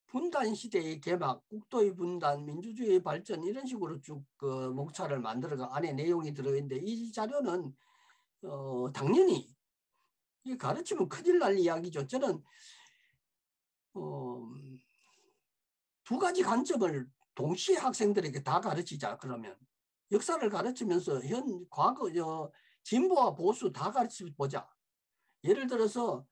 분단 시대의 개막, 국도의 분단, 민주주의의 발전 이런 식으로 쭉 그 목차를 만들어가 안에 내용이 들어있는데 이 자료는 당연히 이 가르치면 큰일 날 이야기죠. 저는 두 가지 관점을 동시에 학생들에게 다 가르치자. 그러면 역사를 가르치면서 과거 진보와 보수 다 가르쳐 보자. 예를 들어서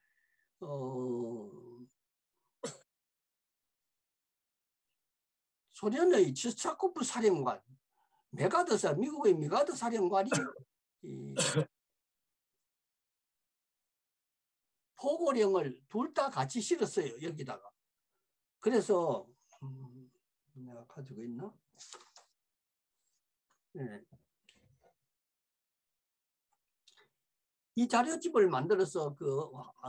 소련의 츠차코프 사령관, 미국의 메가더 사령관이 포고령을 둘 다 같이 실었어요. 여기다가. 그래서 내가 가지고 있나? 네. 이 자료집을 만들어서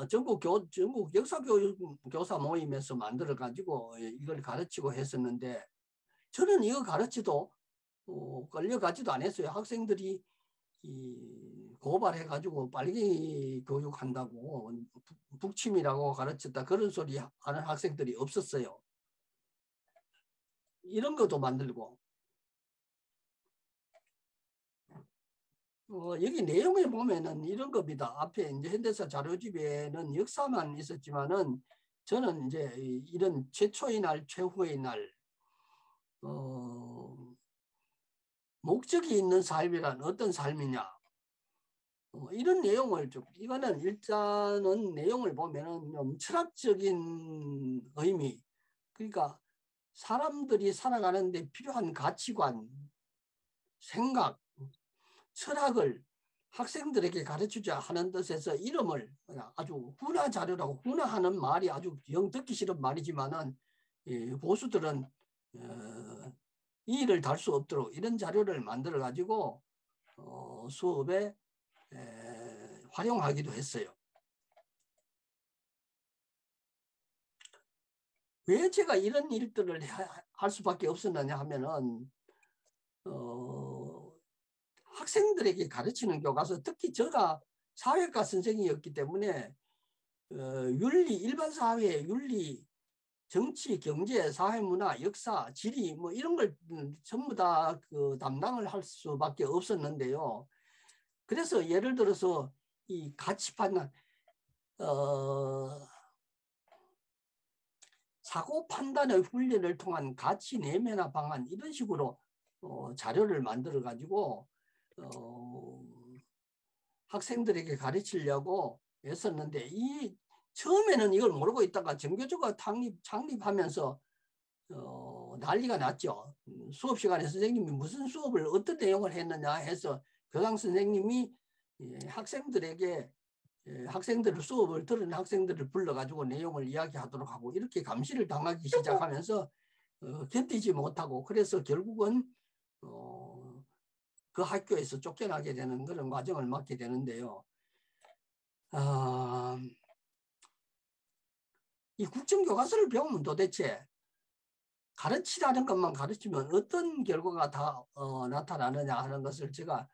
전국 역사교사 모임에서 만들어 가지고 이걸 가르치고 했었는데 저는 이거 가르치도 끌려가지도 않았어요. 학생들이 고발해 가지고 빨리 교육한다고 북침이라고 가르쳤다 그런 소리 하는 학생들이 없었어요. 이런 것도 만들고 여기 내용에 보면은 이런 겁니다. 앞에 이제 현대사 자료집에는 역사만 있었지만은 저는 이제 이런 최초의 날, 최후의 날, 목적이 있는 삶이란 어떤 삶이냐, 이런 내용을 좀, 이거는 일단은 내용을 보면은 좀 철학적인 의미, 그러니까 사람들이 살아가는데 필요한 가치관, 생각, 철학을 학생들에게 가르치자 하는 뜻에서 이름을 아주 훈화 자료라고, 훈화하는 말이 아주 영 듣기 싫은 말이지만은 보수들은 이의를 달 수 없도록 이런 자료를 만들어 가지고 수업에 활용하기도 했어요. 왜 제가 이런 일들을 할 수밖에 없었느냐 하면은 학생들에게 가르치는 교과서, 특히 제가 사회과 선생이었기 때문에 윤리, 일반 사회 윤리, 정치, 경제, 사회문화, 역사, 지리 뭐 이런 걸 전부 다 담당을 할 수밖에 없었는데요. 그래서 예를 들어서 이 가치 판단, 사고 판단의 훈련을 통한 가치 내면화 방안 이런 식으로 자료를 만들어 가지고 학생들에게 가르치려고 했었는데 처음에는 이걸 모르고 있다가 정교조가 창립하면서 난리가 났죠. 수업 시간에 선생님이 무슨 수업을 어떤 내용을 했느냐 해서 교장 선생님이 학생들을 수업을 들은 학생들을 불러가지고 내용을 이야기하도록 하고 이렇게 감시를 당하기 시작하면서 견디지 못하고 그래서 결국은 그 학교에서 쫓겨나게 되는 그런 과정을 맞게 되는데요. 이 국정교과서를 배우면 도대체 가르치라는 것만 가르치면 어떤 결과가 다 나타나느냐 하는 것을 제가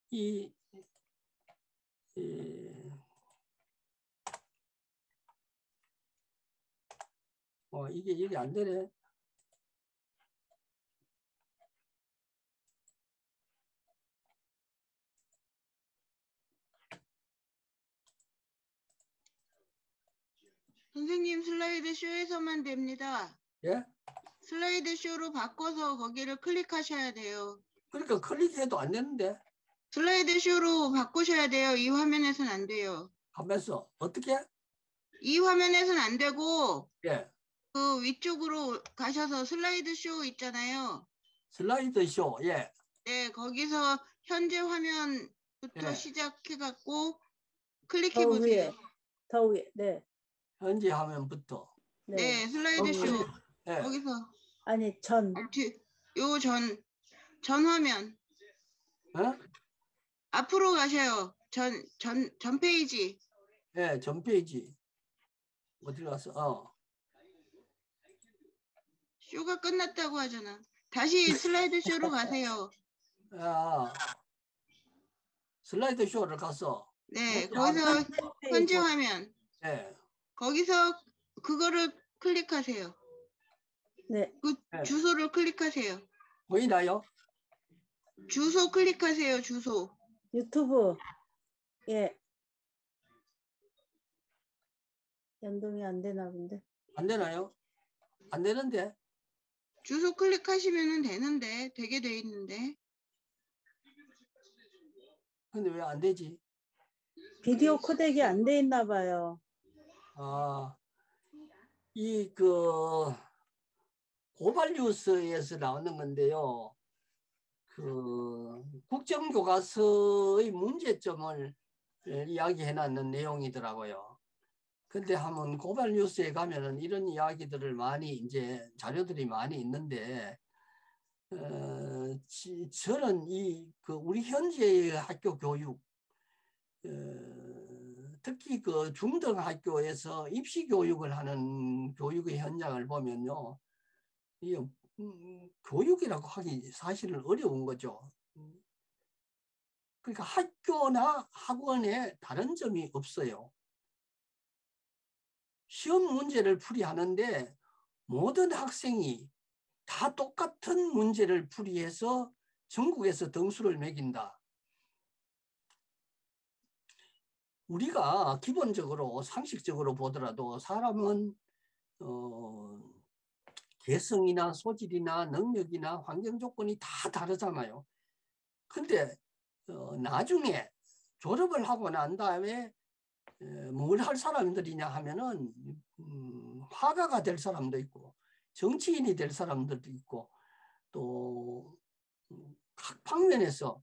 이 이게 안 되네. 선생님 슬라이드 쇼에서만 됩니다. 예? 슬라이드 쇼로 바꿔서 거기를 클릭하셔야 돼요. 그러니까 클릭해도 안 되는데. 슬라이드 쇼로 바꾸셔야 돼요. 이 화면에서는 안 돼요. 하면서 어떻게? 이 화면에서는 안 되고 예. 그 위쪽으로 가셔서 슬라이드 쇼 있잖아요. 슬라이드 쇼. 예. 네, 거기서 현재 화면부터 예. 시작해갖고 더 클릭해 보세요. 위에. 더 위에. 네. 현재 화면부터. 네, 슬라이드 쇼. 예. 거기서 아니, 전. 요 전 화면. 어? 앞으로 가셔요. 전 페이지. 예, 전 페이지. 어디 갔어? 쇼가 끝났다고 하잖아. 다시 슬라이드 쇼로 가세요. 슬라이드 쇼를 가서. 네, 거기서 현재 화면. 예. 거기서 그거를 클릭하세요. 네. 그 네. 주소를 클릭하세요. 보이나요? 주소 클릭하세요. 주소. 유튜브. 예. 연동이 안 되나 본데. 안 되나요? 안 되는데. 주소 클릭하시면 되는데 되게 돼 있는데. 근데 왜 안 되지? 비디오 코덱이 안 돼 있나 봐요. 고발 뉴스에서 나오는 건데요. 국정교과서의 문제점을 이야기해 놨는 내용이더라고요. 근데 한번 고발 뉴스에 가면은 이런 이야기들을 많이 이제 자료들이 많이 있는데, 저는 우리 현재의 학교 교육, 특히 그 중등학교에서 입시 교육을 하는 교육의 현장을 보면요, 이 교육이라고 하기 사실은 어려운 거죠. 그러니까 학교나 학원에 다른 점이 없어요. 시험 문제를 풀이하는데 모든 학생이 다 똑같은 문제를 풀이해서 전국에서 등수를 매긴다. 우리가 기본적으로 상식적으로 보더라도 사람은 개성이나 소질이나 능력이나 환경 조건이 다 다르잖아요. 근데 나중에 졸업을 하고 난 다음에 뭘 할 사람들이냐 하면은 화가가 될 사람도 있고 정치인이 될 사람들도 있고 또 각 방면에서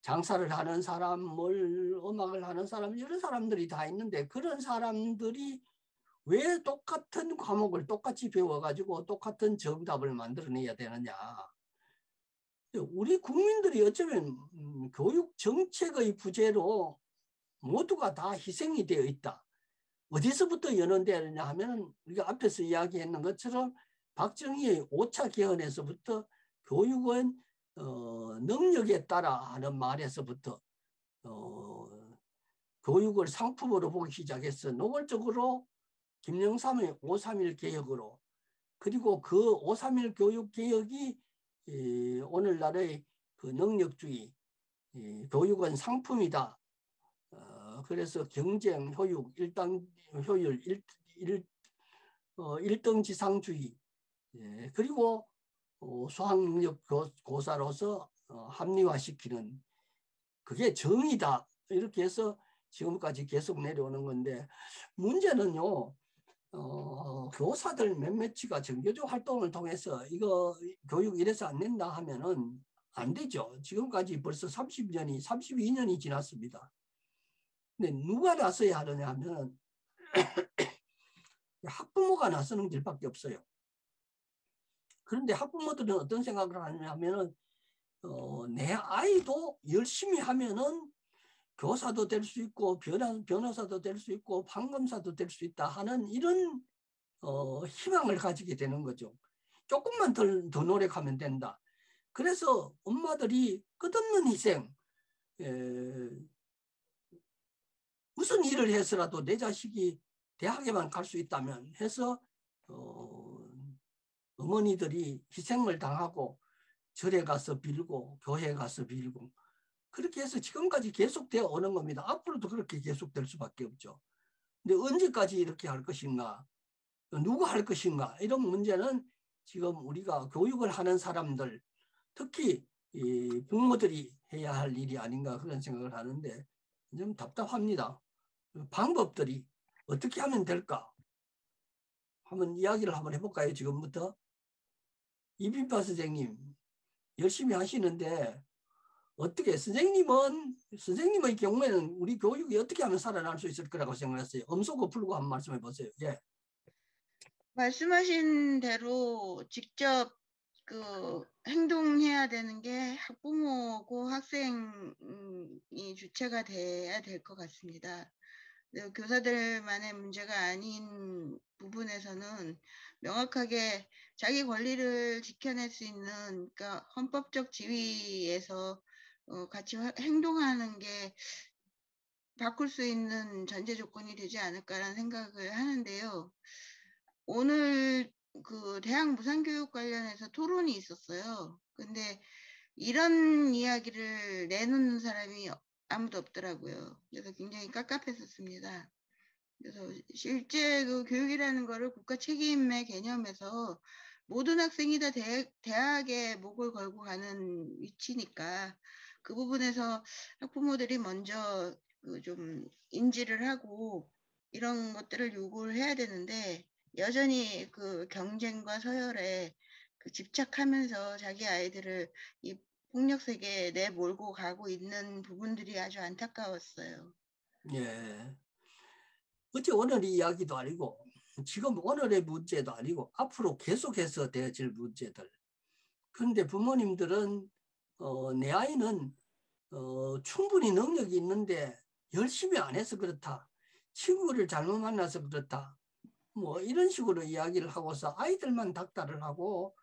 장사를 하는 사람, 음악을 하는 사람, 이런 사람들이 다 있는데 그런 사람들이 왜 똑같은 과목을 똑같이 배워가지고 똑같은 정답을 만들어내야 되느냐. 우리 국민들이 어쩌면 교육 정책의 부재로 모두가 다 희생이 되어 있다. 어디서부터 연원되느냐 하면 우리가 앞에서 이야기했는 것처럼 박정희의 5차 개헌에서부터 교육은 능력에 따라 하는 말에서부터 교육을 상품으로 보기 시작했어. 노골적으로 김영삼의 5.3.1 개혁으로, 그리고 그 5.3.1 교육 개혁이 오늘날의 그 능력주의, 교육은 상품이다. 그래서 경쟁, 효율, 효율, 1등 지상주의, 그리고 수학능력 고사로서 합리화시키는, 그게 정의다. 이렇게 해서 지금까지 계속 내려오는 건데, 문제는요, 교사들 몇몇이가 정교조 활동을 통해서 이거 교육 이래서 안 된다 하면은 안 되죠. 지금까지 벌써 32년이 지났습니다. 근데 누가 나서야 하느냐 하면 학부모가 나서는 길밖에 없어요. 그런데 학부모들은 어떤 생각을 하느냐 하면은 내 아이도 열심히 하면은 교사도 될 수 있고 변호사도 될 수 있고 판검사도 될 수 있다 하는 이런 희망을 가지게 되는 거죠. 조금만 더 노력하면 된다. 그래서 엄마들이 끝없는 희생, 무슨 일을 해서라도 내 자식이 대학에만 갈 수 있다면 해서 어머니들이 희생을 당하고 절에 가서 빌고 교회에 가서 빌고 그렇게 해서 지금까지 계속되어 오는 겁니다. 앞으로도 그렇게 계속될 수밖에 없죠. 근데 언제까지 이렇게 할 것인가, 누가 할 것인가, 이런 문제는 지금 우리가 교육을 하는 사람들, 특히 이 부모들이 해야 할 일이 아닌가 그런 생각을 하는데 좀 답답합니다. 방법들이 어떻게 하면 될까? 한번 이야기를 한번 해볼까요? 지금부터. 이빈파 선생님 열심히 하시는데 어떻게 선생님의 경우에는 우리 교육이 어떻게 하면 살아날 수 있을 거라고 생각했어요? 엄소거 풀고 한번 말씀해 보세요. 예. 말씀하신 대로 직접 그 행동해야 되는 게 학부모고 학생이 주체가 돼야 될 것 같습니다. 교사들만의 문제가 아닌 부분에서는 명확하게 자기 권리를 지켜낼 수 있는, 그러니까 헌법적 지위에서 같이 행동하는 게 바꿀 수 있는 전제 조건이 되지 않을까라는 생각을 하는데요. 오늘 그 대학 무상교육 관련해서 토론이 있었어요. 근데 이런 이야기를 내놓는 사람이 아무도 없더라고요. 그래서 굉장히 깝깝했었습니다. 그래서 실제 그 교육이라는 거를 국가 책임의 개념에서 모든 학생이 다 대학에 목을 걸고 가는 위치니까 그 부분에서 학부모들이 먼저 그 좀 인지를 하고 이런 것들을 요구를 해야 되는데 여전히 그 경쟁과 서열에 그 집착하면서 자기 아이들을 이 폭력 세계에 내몰고 가고 있는 부분들이 아주 안타까웠어요. 예. 어째 오늘 이야기도 아니고 지금 오늘의 문제도 아니고 앞으로 계속해서 되어질 문제들. 그런데 부모님들은 내 아이는 충분히 능력이 있는데 열심히 안 해서 그렇다. 친구를 잘못 만나서 그렇다. 뭐 이런 식으로 이야기를 하고서 아이들만 닥달을 하고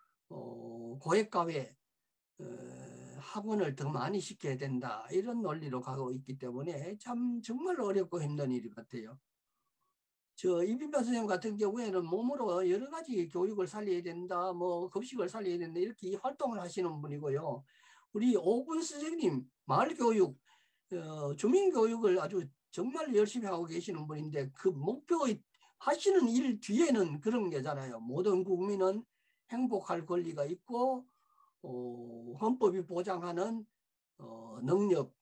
고액가외 학원을 더 많이 시켜야 된다. 이런 논리로 가고 있기 때문에 참 정말 어렵고 힘든 일 같아요. 저 이빈파 선생님 같은 경우에는 몸으로 여러 가지 교육을 살려야 된다, 뭐 급식을 살려야 된다 이렇게 활동을 하시는 분이고요. 우리 오군 선생님 마을교육, 주민교육을 아주 정말 열심히 하고 계시는 분인데 그 목표 하시는 일 뒤에는 그런 게잖아요. 모든 국민은 행복할 권리가 있고 헌법이 보장하는 능력,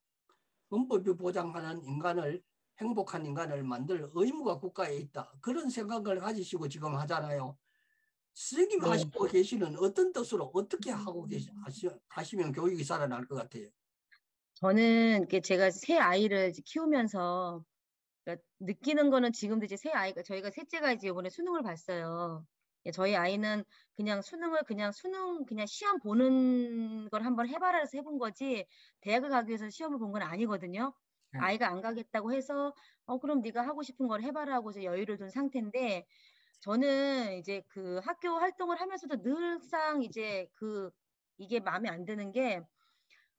헌법이 보장하는 인간을 행복한 인간을 만들 의무가 국가에 있다. 그런 생각을 가지시고 지금 하잖아요. 선생님 네. 하시고 계시는 어떤 뜻으로 어떻게 하고 하시면 교육이 살아날 것 같아요? 저는 제가 새 아이를 이제 키우면서 그러니까 느끼는 거는 지금도 이제 새 아이가 저희가 셋째가 이제 이번에 수능을 봤어요. 저희 아이는 그냥 수능을 그냥 시험 보는 걸 한번 해봐라 해서 해본 거지 대학을 가기 위해서 시험을 본 건 아니거든요. 아이가 안 가겠다고 해서 그럼 네가 하고 싶은 걸 해봐라 하고 이제 여유를 둔 상태인데 저는 이제 그 학교 활동을 하면서도 늘상 이제 이게 마음에 안 드는 게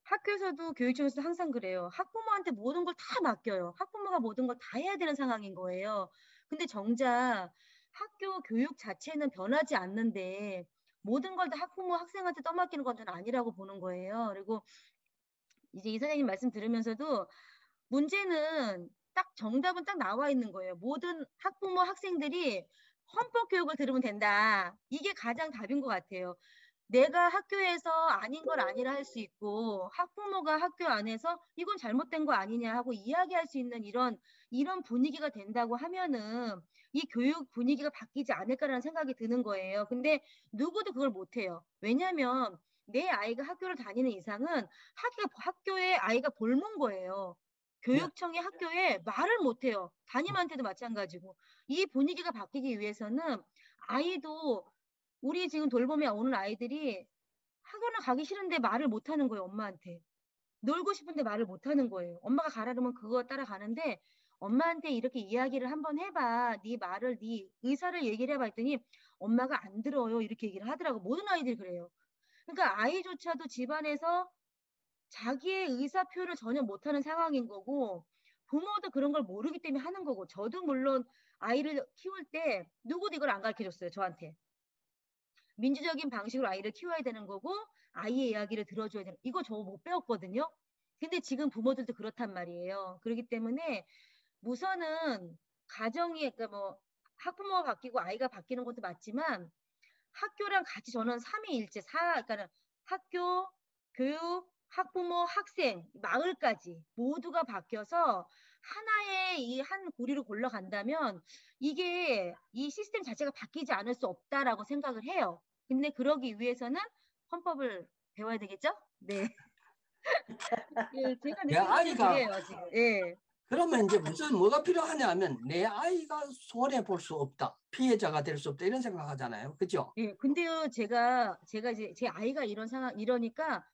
학교에서도 교육청에서도 항상 그래요. 학부모한테 모든 걸 다 맡겨요. 학부모가 모든 걸 다 해야 되는 상황인 거예요. 근데 정작 학교 교육 자체는 변하지 않는데 모든 걸 다 학부모, 학생한테 떠맡기는 건 저는 아니라고 보는 거예요. 그리고 이제 이 선생님 말씀 들으면서도 문제는 정답은 딱 나와 있는 거예요. 모든 학부모, 학생들이 헌법 교육을 들으면 된다. 이게 가장 답인 것 같아요. 내가 학교에서 아닌 걸 아니라 할 수 있고 학부모가 학교 안에서 이건 잘못된 거 아니냐 하고 이야기할 수 있는 이런 분위기가 된다고 하면은 이 교육 분위기가 바뀌지 않을까라는 생각이 드는 거예요. 근데 누구도 그걸 못해요. 왜냐하면 내 아이가 학교를 다니는 이상은 학교에 아이가 볼문 거예요. 교육청이 학교에 말을 못해요. 담임한테도 마찬가지고. 이 분위기가 바뀌기 위해서는 아이도 우리 지금 돌봄에 오는 아이들이 학원을 가기 싫은데 말을 못하는 거예요. 엄마한테. 놀고 싶은데 말을 못하는 거예요. 엄마가 가라 그러면 그거 따라가는데 엄마한테 이렇게 이야기를 한번 해봐. 네 말을 네 의사를 얘기를 해봐 했더니 엄마가 안 들어요. 이렇게 얘기를 하더라고. 모든 아이들이 그래요. 그러니까 아이조차도 집안에서 자기의 의사표를 전혀 못하는 상황인 거고 부모도 그런 걸 모르기 때문에 하는 거고 저도 물론 아이를 키울 때 누구도 이걸 안 가르쳐줬어요. 저한테. 민주적인 방식으로 아이를 키워야 되는 거고 아이의 이야기를 들어줘야 되는 이거 저 못 배웠거든요. 근데 지금 부모들도 그렇단 말이에요. 그렇기 때문에 우선은 가정이 그러니까 뭐 학부모가 바뀌고 아이가 바뀌는 것도 맞지만 학교랑 같이 저는 삼위일체 그러니까 학교, 교육, 학부모, 학생, 마을까지 모두가 바뀌어서 하나의 이 한 고리로 골라간다면 이게 이 시스템 자체가 바뀌지 않을 수 없다라고 생각을 해요. 근데 그러기 위해서는 헌법을 배워야 되겠죠? 네. 예, 제가 내 느끼는 게 아이가 그래요, 지금. 예. 그러면 이제 무슨 뭐가 필요하냐 하면 내 아이가 손해 볼 수 없다. 피해자가 될 수 없다. 이런 생각하잖아요. 그죠? 예, 근데요, 제가 이제 제 아이가 이런 상황, 이러니까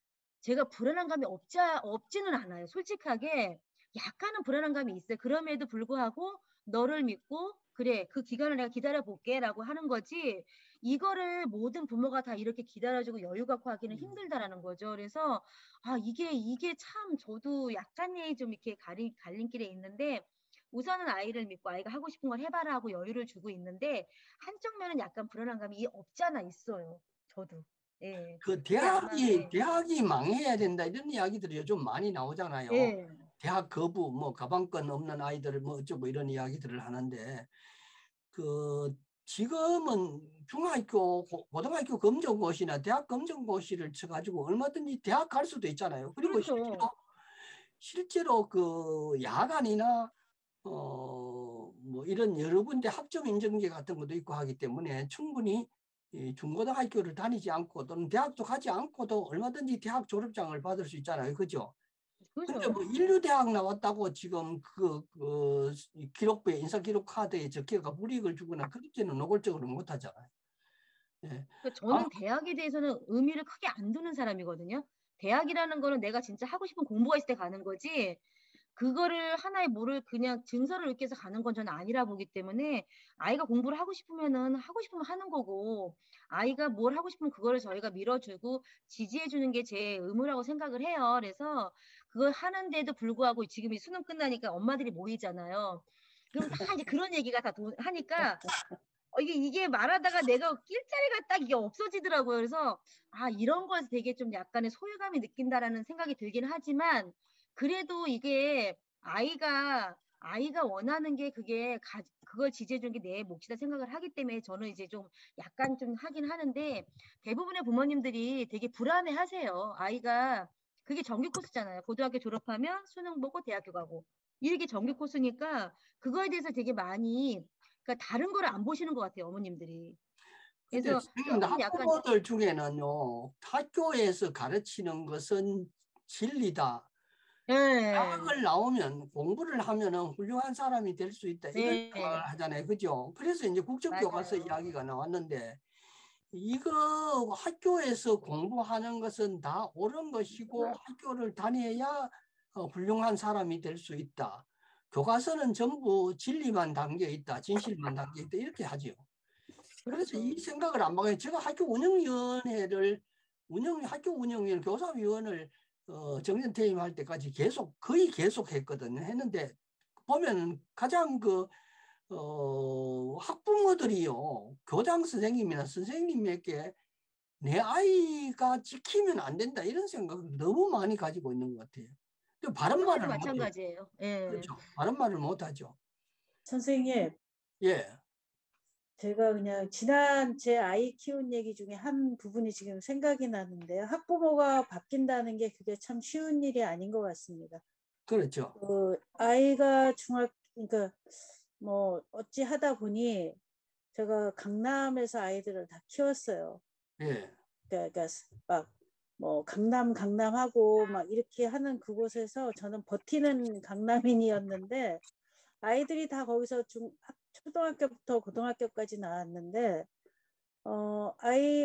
제가 불안한 감이 없지는 않아요. 솔직하게 약간은 불안한 감이 있어요. 그럼에도 불구하고 너를 믿고, 그래, 그 기간을 내가 기다려볼게 라고 하는 거지, 이거를 모든 부모가 다 이렇게 기다려주고 여유 갖고 하기는 힘들다라는 거죠. 그래서, 아, 이게 참 저도 약간의 좀 이렇게 갈림길에 있는데, 우선은 아이를 믿고 아이가 하고 싶은 걸 해봐라 하고 여유를 주고 있는데, 한쪽 면은 약간 불안한 감이 없지 않아 있어요. 저도. 예. 그 그게 아마, 대학이 망해야 된다. 이런 이야기들이 요즘 많이 나오잖아요. 예. 대학 거부, 뭐 가방권 없는 아이들 뭐 어쩌고 이런 이야기들을 하는데 그 지금은 중학교, 고등학교 검정고시나 대학 검정고시를 쳐가지고 얼마든지 대학 갈 수도 있잖아요. 그리고 그렇죠. 실제로 그 야간이나 뭐 이런 여러 군데 학점 인정제 같은 것도 있고 하기 때문에 충분히 이 중고등학교를 다니지 않고 또는 대학도 가지 않고도 얼마든지 대학 졸업장을 받을 수 있잖아요. 그죠? 근데 그렇죠. 뭐 인류대학 나왔다고 지금 그 기록부에 인사기록 카드에 적혀가 불이익을 주거나 그렇게는 노골적으로 못 하잖아요. 예. 그러니까 저는 대학에 대해서는 의미를 크게 안 두는 사람이거든요. 대학이라는 거는 내가 진짜 하고 싶은 공부가 있을 때 가는 거지, 그거를 하나의 뭐를 그냥 증서를 읽기 위해서 가는 건 저는 아니라 보기 때문에 아이가 공부를 하고 싶으면 하는 거고, 아이가 뭘 하고 싶으면 그거를 저희가 밀어주고 지지해 주는 게 제 의무라고 생각을 해요. 그래서 그걸 하는데도 불구하고 지금 이 수능 끝나니까 엄마들이 모이잖아요. 그럼 다 이제 그런 얘기가 다 하니까 이게 말하다가 내가 낄 자리가 딱 이게 없어지더라고요. 그래서 아, 이런 거에서 되게 좀 약간의 소외감이 느낀다라는 생각이 들긴 하지만, 그래도 이게 아이가 원하는 게 그걸 지지해 주는 게 내 몫이다 생각을 하기 때문에 저는 이제 좀 약간 좀 하긴 하는데, 대부분의 부모님들이 되게 불안해 하세요. 아이가 그게 정규 코스잖아요. 고등학교 졸업하면 수능 보고 대학교 가고 이게 정규 코스니까 그거에 대해서 되게 많이, 그러니까 다른 거를 안 보시는 것 같아요, 어머님들이. 근데 그래서 지금 조금 약간, 학부모들 중에는요, 학교에서 가르치는 것은 진리다. 예, 대학을 나오면 공부를 하면은 훌륭한 사람이 될 수 있다. 이런 네, 생각을 하잖아요. 그죠? 그래서 이제 국정교과서 맞아요. 이야기가 나왔는데 이거 학교에서 공부하는 것은 다 옳은 것이고 학교를 다녀야 훌륭한 사람이 될 수 있다. 교과서는 전부 진리만 담겨 있다. 진실만 담겨 있다. 이렇게 하죠. 그래서 이 그렇죠. 생각을 안 받아요. 제가 학교 운영위원 교사위원을 정년 퇴임할 때까지 거의 계속 했거든요. 했는데 보면 가장 학부모들이요, 교장 선생님이나 선생님에게 내 아이가 지키면 안 된다 이런 생각을 너무 많이 가지고 있는 것 같아요. 근데 바른 말을 부모도 못 해요. 마찬가지예요. 예. 그렇죠. 바른 말을 못 하죠. 선생님, 예. 제가 그냥 지난 제 아이 키운 얘기 중에 한 부분이 지금 생각이 나는데요. 학부모가 바뀐다는 게 그게 참 쉬운 일이 아닌 것 같습니다. 그렇죠. 아이가 그러니까 뭐 어찌 하다 보니 제가 강남에서 아이들을 다 키웠어요. 예. 그러니까 막 뭐 강남하고 막 이렇게 하는 그곳에서 저는 버티는 강남인이었는데, 아이들이 다 거기서 초등학교부터 고등학교까지 나왔는데,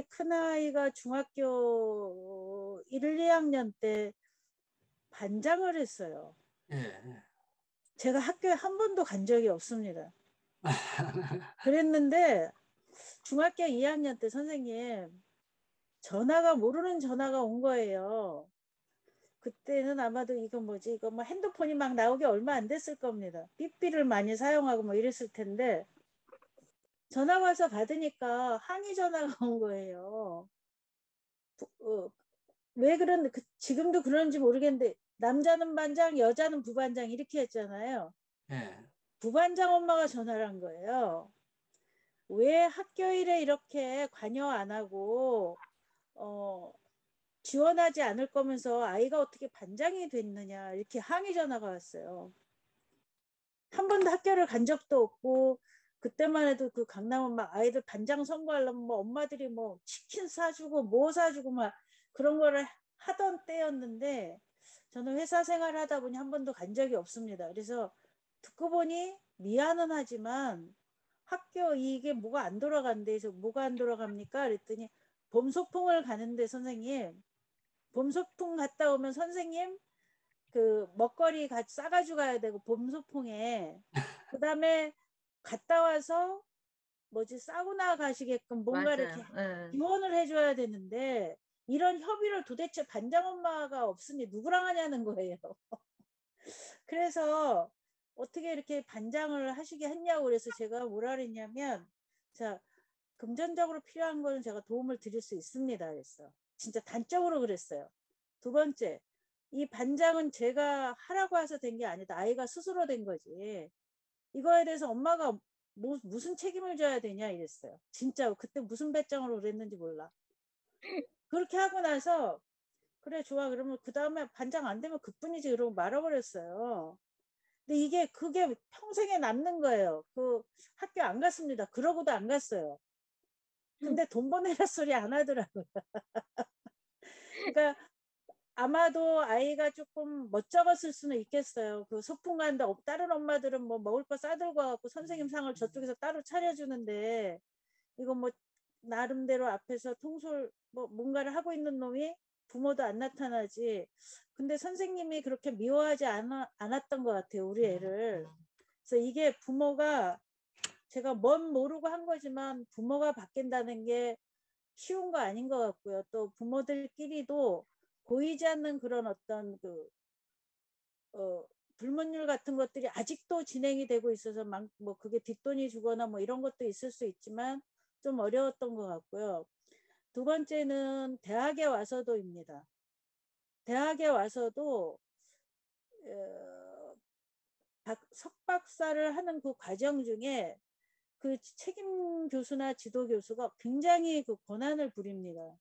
큰 아이가 중학교 1, 2학년 때 반장을 했어요. 예. 제가 학교에 한 번도 간 적이 없습니다. 그랬는데 중학교 2학년 때 선생님, 모르는 전화가 온 거예요. 그때는 아마도 이거 뭐지? 이거 뭐 핸드폰이 막 나오기 얼마 안 됐을 겁니다. 삐삐를 많이 사용하고 뭐 이랬을 텐데 전화 와서 받으니까 항의 전화가 온 거예요. 왜 지금도 그런지 모르겠는데 남자는 반장, 여자는 부반장 이렇게 했잖아요. 예. 부반장 엄마가 전화를 한 거예요. 왜 학교 일에 이렇게 관여 안 하고 지원하지 않을 거면서 아이가 어떻게 반장이 됐느냐 이렇게 항의 전화가 왔어요. 한 번도 학교를 간 적도 없고 그때만 해도 그 강남은 막 아이들 반장 선거하려면 뭐 엄마들이 뭐 치킨 사주고 뭐 사주고 막 그런 거를 하던 때였는데 저는 회사 생활을 하다 보니 한 번도 간 적이 없습니다. 그래서 듣고 보니 미안은 하지만 학교 이게 뭐가 안 돌아간대. 그래서 뭐가 안 돌아갑니까? 그랬더니 봄소풍을 가는데 선생님 봄소풍 갔다 오면 선생님 그 먹거리 같이 싸가지고 가야 되고 봄소풍에 그 다음에 갔다 와서 뭐지 사우나 가시게끔 뭔가 이렇게 맞아요. 예. 지원을 해줘야 되는데 이런 협의를 도대체 반장 엄마가 없으니 누구랑 하냐는 거예요. 그래서 어떻게 이렇게 반장을 하시게 했냐고 그래서 제가 뭐라 그랬냐면 자 금전적으로 필요한 거는 제가 도움을 드릴 수 있습니다. 그랬어. 진짜 단적으로 그랬어요. 두 번째 이 반장은 제가 하라고 해서 된 게 아니다. 아이가 스스로 된 거지. 이거에 대해서 엄마가 무슨 책임을 져야 되냐 이랬어요. 진짜 그때 무슨 배짱으로 그랬는지 몰라. 그렇게 하고 나서 그래 좋아 그러면 그 다음에 반장 안 되면 그뿐이지 그러고 말아버렸어요. 근데 그게 평생에 남는 거예요. 그 학교 안 갔습니다. 그러고도 안 갔어요. 근데 돈 보내라 소리 안 하더라고요. 그러니까 아마도 아이가 조금 멋쩍었을 수는 있겠어요. 그 소풍 가는데 다른 엄마들은 뭐 먹을 거 싸들고 와갖고 선생님 상을 저쪽에서 따로 차려주는데 이거 뭐 나름대로 앞에서 통솔 뭐 뭔가를 하고 있는 놈이 부모도 안 나타나지. 근데 선생님이 그렇게 미워하지 않았던 것 같아요. 우리 애를. 그래서 이게 부모가 제가 뭔 모르고 한 거지만 부모가 바뀐다는 게 쉬운 거 아닌 것 같고요. 또 부모들끼리도 보이지 않는 그런 어떤 불문율 같은 것들이 아직도 진행이 되고 있어서 뭐 그게 뒷돈이 주거나 뭐 이런 것도 있을 수 있지만 좀 어려웠던 것 같고요. 두 번째는 대학에 와서도입니다. 대학에 와서도 석박사를 하는 그 과정 중에 그 책임 교수나 지도 교수가 굉장히 그 권한을 부립니다.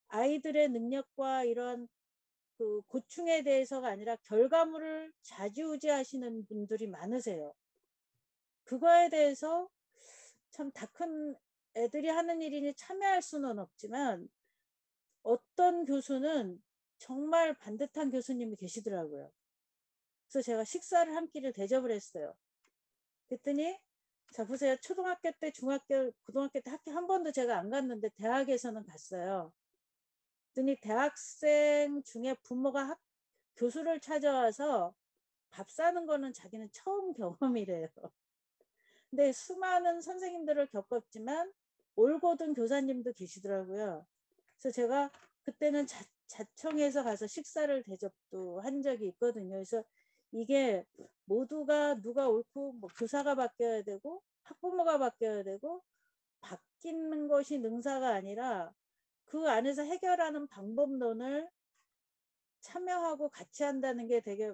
아이들의 능력과 이런 그 고충에 대해서가 아니라 결과물을 좌지우지하시는 분들이 많으세요. 그거에 대해서 참 다 큰 애들이 하는 일이니 참여할 수는 없지만 어떤 교수는 정말 반듯한 교수님이 계시더라고요. 그래서 제가 식사를 한 끼를 대접을 했어요. 그랬더니 자 보세요. 초등학교 때 중학교 고등학교 때 학교 한 번도 제가 안 갔는데 대학에서는 갔어요. 그랬더니 대학생 중에 부모가 교수를 찾아와서 밥 사는 거는 자기는 처음 경험이래요. 근데 수많은 선생님들을 겪었지만 올고든 교사님도 계시더라고요. 그래서 제가 그때는 자청해서 가서 식사를 대접도 한 적이 있거든요. 그래서 이게 모두가 누가 옳고 뭐 교사가 바뀌어야 되고 학부모가 바뀌어야 되고 바뀌는 것이 능사가 아니라 그 안에서 해결하는 방법론을 참여하고 같이 한다는 게 되게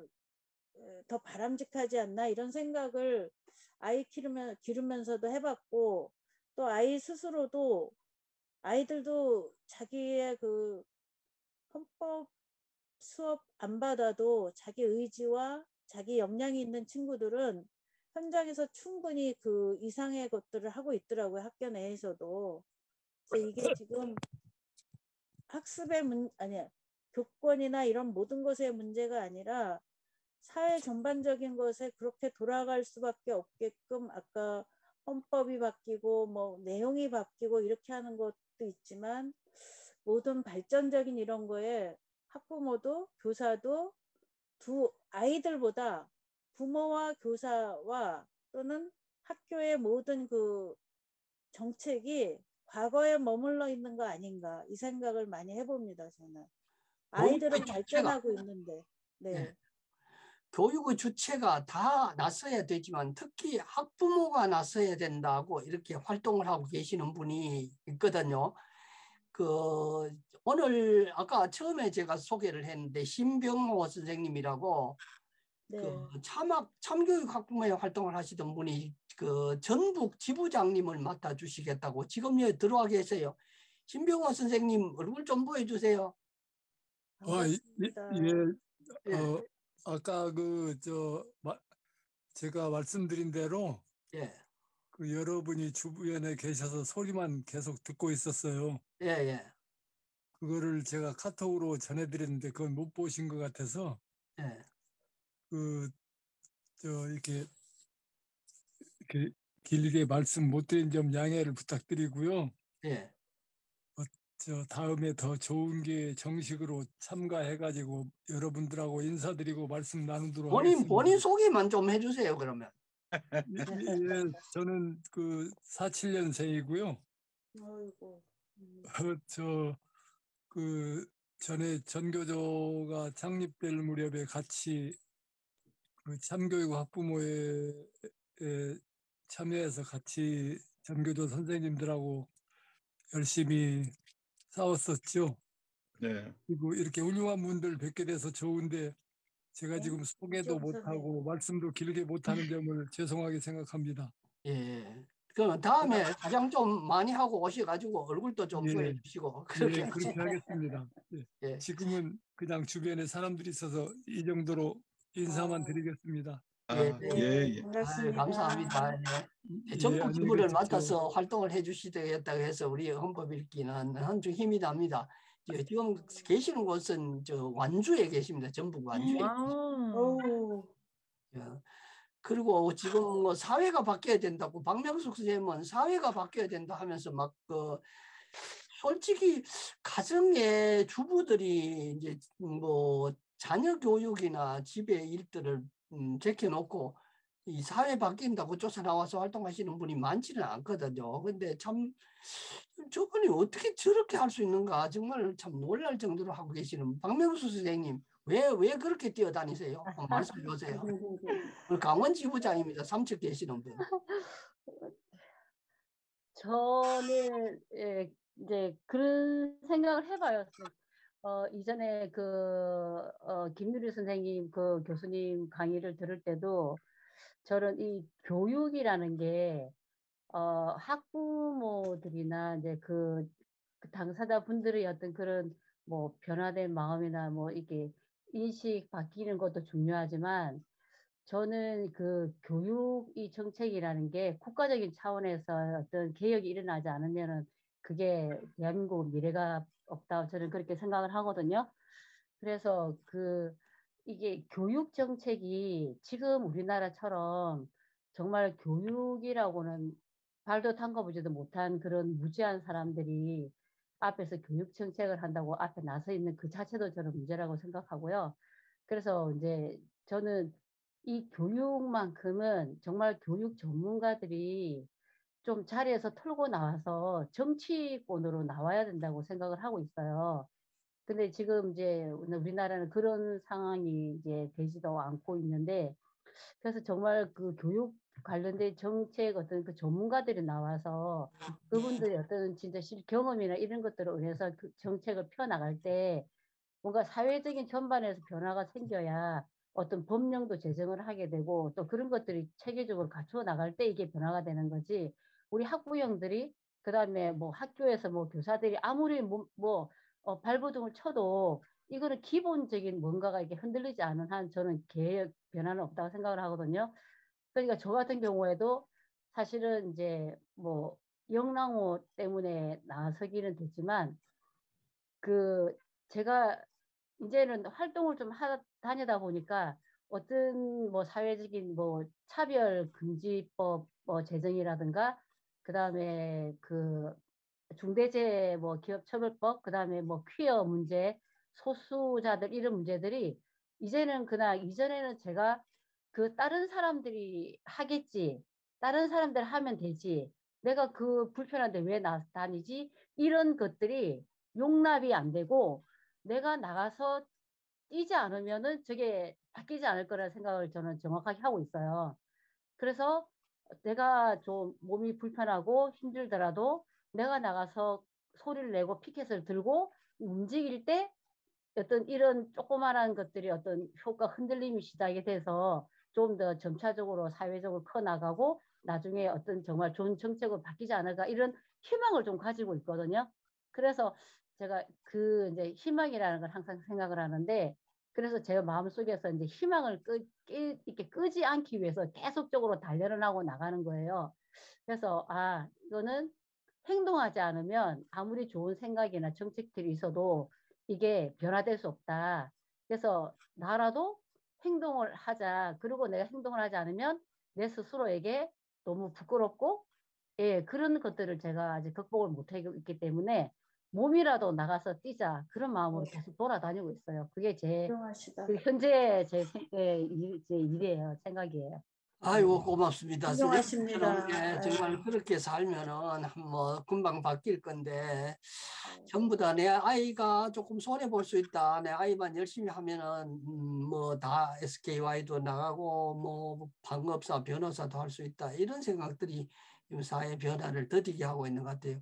더 바람직하지 않나 이런 생각을 아이 기르면서도 해봤고 또 아이 스스로도 아이들도 자기의 그 헌법 수업 안 받아도 자기 의지와 자기 역량이 있는 친구들은 현장에서 충분히 그 이상의 것들을 하고 있더라고요. 학교 내에서도. 그래서 이게 지금 학습의 교권이나 이런 모든 것의 문제가 아니라 사회 전반적인 것에 그렇게 돌아갈 수밖에 없게끔 아까 헌법이 바뀌고 뭐 내용이 바뀌고 이렇게 하는 것도 있지만 모든 발전적인 이런 거에 학부모도 교사도 두 아이들보다 부모와 교사와 또는 학교의 모든 그 정책이 과거에 머물러 있는 거 아닌가 이 생각을 많이 해봅니다. 저는. 교육의 아이들은 주체가 발전하고 있는데. 네. 예. 교육의 주체가 다 나서야 되지만 특히 학부모가 나서야 된다고 이렇게 활동을 하고 계시는 분이 있거든요. 그 오늘 아까 처음에 제가 소개를 했는데 신병호 선생님이라고 네. 그 참교육 학부모의 활동을 하시던 분이 그 전북 지부장님을 맡아주시겠다고 지금 여기 들어와 계세요. 신병호 선생님 얼굴 좀 보여주세요. 반갑습니다. 예. 아까 제가 말씀드린 대로 예. 그 여러분이 주변에 계셔서 소리만 계속 듣고 있었어요. 예, 예. 그거를 제가 카톡으로 전해드렸는데 그건 못 보신 것 같아서 예. 이렇게 길게 말씀 못 드린 점 양해를 부탁드리고요. 예. 다음에 더 좋은 게 정식으로 참가해가지고 여러분들하고 인사드리고 말씀 나누도록 하겠습니다. 본인 소개만 좀 해주세요, 그러면. 예, 저는 그 47년생이고요. 아이고. 전에 전교조가 창립될 무렵에 같이 그 참교육 학부모에 참여해서 같이 전교조 선생님들하고 열심히 싸웠었죠. 네. 그리고 이렇게 훌륭한 분들 뵙게 돼서 좋은데 제가 네? 지금 소개도 이정선 못하고 말씀도 길게 못하는 점을 죄송하게 생각합니다. 예. 그럼 다음에 가장 좀 많이 하고 오셔가지고 얼굴도 좀 예. 보여주시고 그렇게 예, 그렇게 하겠습니다. 예. 예. 지금은 그냥 주변에 사람들이 있어서 이 정도로 인사만 아. 드리겠습니다. 예. 반갑습니다. 감사합니다. 예. 전국 안녕히 지부를 계십시오. 맡아서 활동을 해주시겠다고 해서 우리 헌법 읽기는 한주 힘이 납니다. 지금 계시는 곳은 완주에 계십니다. 전북 완주에. 오. 예. 그리고 지금 뭐 사회가 바뀌어야 된다고 박명숙 선생님은 사회가 바뀌어야 된다 하면서 막 솔직히 가정의 주부들이 이제 뭐 자녀 교육이나 집의 일들을 제껴놓고 이 사회 바뀐다고 쫓아 나와서 활동하시는 분이 많지는 않거든요. 근데 참 저분이 어떻게 저렇게 할 수 있는가 정말 참 놀랄 정도로 하고 계시는 박명수 선생님 왜 그렇게 뛰어다니세요? 말씀해 보세요. 강원 지부장입니다. 삼척 계시는 분. 저는 이제 그런 생각을 해봐요. 이전에 김유리 선생님 그 교수님 강의를 들을 때도 저는 이 교육이라는 게 학부모들이나 이제 그 당사자 분들의 어떤 그런 뭐 변화된 마음이나 뭐 이게 인식 바뀌는 것도 중요하지만 저는 그 교육 이 정책이라는 게 국가적인 차원에서 어떤 개혁이 일어나지 않으면은 그게 대한민국 미래가 없다. 저는 그렇게 생각을 하거든요. 그래서 이게 교육 정책이 지금 우리나라처럼 정말 교육이라고는 발도 담가보지도 못한 그런 무지한 사람들이 앞에서 교육 정책을 한다고 앞에 나서 있는 그 자체도 저는 문제라고 생각하고요. 그래서 이제 저는 이 교육만큼은 정말 교육 전문가들이 좀 자리에서 털고 나와서 정치권으로 나와야 된다고 생각을 하고 있어요. 근데 지금 이제 우리나라는 그런 상황이 이제 되지도 않고 있는데, 그래서 정말 그 교육 관련된 정책 어떤 그 전문가들이 나와서 그분들의 어떤 진짜 경험이나 이런 것들을 의해서 그 정책을 펴나갈 때 뭔가 사회적인 전반에서 변화가 생겨야 어떤 법령도 제정을 하게 되고 또 그런 것들이 체계적으로 갖춰 나갈 때 이게 변화가 되는 거지. 우리 학부형들이 그다음에 뭐 학교에서 뭐 교사들이 아무리 발버둥을 쳐도 이거는 기본적인 뭔가가 이게 흔들리지 않은 한 저는 개혁 변화는 없다고 생각을 하거든요. 그러니까 저 같은 경우에도 사실은 이제 뭐 영랑호 때문에 나서기는 됐지만 제가 이제는 활동을 좀 다니다 보니까 어떤 뭐 사회적인 뭐 차별 금지법 뭐 제정이라든가 그다음에 중대재해 뭐 기업처벌법 그다음에 뭐 퀴어 문제 소수자들 이런 문제들이 이제는 이전에는 제가 다른 사람들이 하겠지 다른 사람들 하면 되지 내가 그 불편한데 왜 다니지? 이런 것들이 용납이 안 되고 내가 나가서 뛰지 않으면은 저게 바뀌지 않을 거라는 생각을 저는 정확하게 하고 있어요. 그래서 내가 좀 몸이 불편하고 힘들더라도 내가 나가서 소리를 내고 피켓을 들고 움직일 때 어떤 이런 조그마한 것들이 어떤 효과 흔들림이 시작이 돼서 좀 더 점차적으로 사회적으로 커나가고 나중에 어떤 정말 좋은 정책으로 바뀌지 않을까 이런 희망을 좀 가지고 있거든요. 그래서 제가 그 이제 희망이라는 걸 항상 생각을 하는데 그래서 제 마음속에서 이제 희망을 이렇게 끄지 않기 위해서 계속적으로 단련을 하고 나가는 거예요. 그래서 이거는 행동하지 않으면 아무리 좋은 생각이나 정책들이 있어도 이게 변화될 수 없다. 그래서 나라도 행동을 하자. 그리고 내가 행동을 하지 않으면 내 스스로에게 너무 부끄럽고 그런 것들을 제가 아직 극복을 못하고 있기 때문에 몸이라도 나가서 뛰자. 그런 마음으로 계속 돌아다니고 있어요. 그게 제 현재 제 일이에요. 생각이에요. 아이고 고맙습니다. 훌륭하십니다. 선생님처럼 정말 그렇게 살면은 뭐 금방 바뀔 건데 전부 다 내 아이가 조금 손해 볼 수 있다. 내 아이만 열심히 하면은 뭐 다 SKY도 나가고 뭐 방업사 변호사도 할 수 있다. 이런 생각들이 사회 변화를 더디게 하고 있는 것 같아요.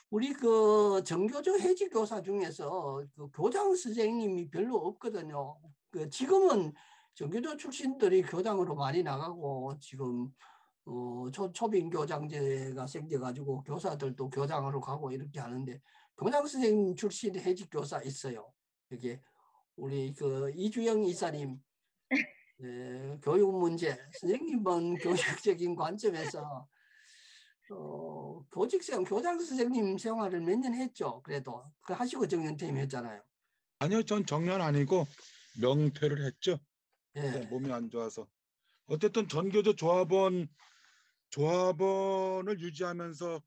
우리 그 정교조 해직 교사 중에서 그 교장 선생님이 별로 없거든요. 그 지금은 정교조 출신들이 교장으로 많이 나가고 지금 초빙 교장제가 생겨가지고 교사들도 교장으로 가고 이렇게 하는데 교장 선생님 출신 해직 교사 있어요. 여기 우리 그 이주영 이사님 교육 문제 선생님은 교육적인 관점에서 교장 선생님 생활을 몇 년 했죠. 그래도 그 하시고 정년퇴임 했잖아요. 아니요, 전 정년 아니고 명퇴를 했죠. 예. 몸이 안 좋아서. 어쨌든 전교조 조합원을 유지하면서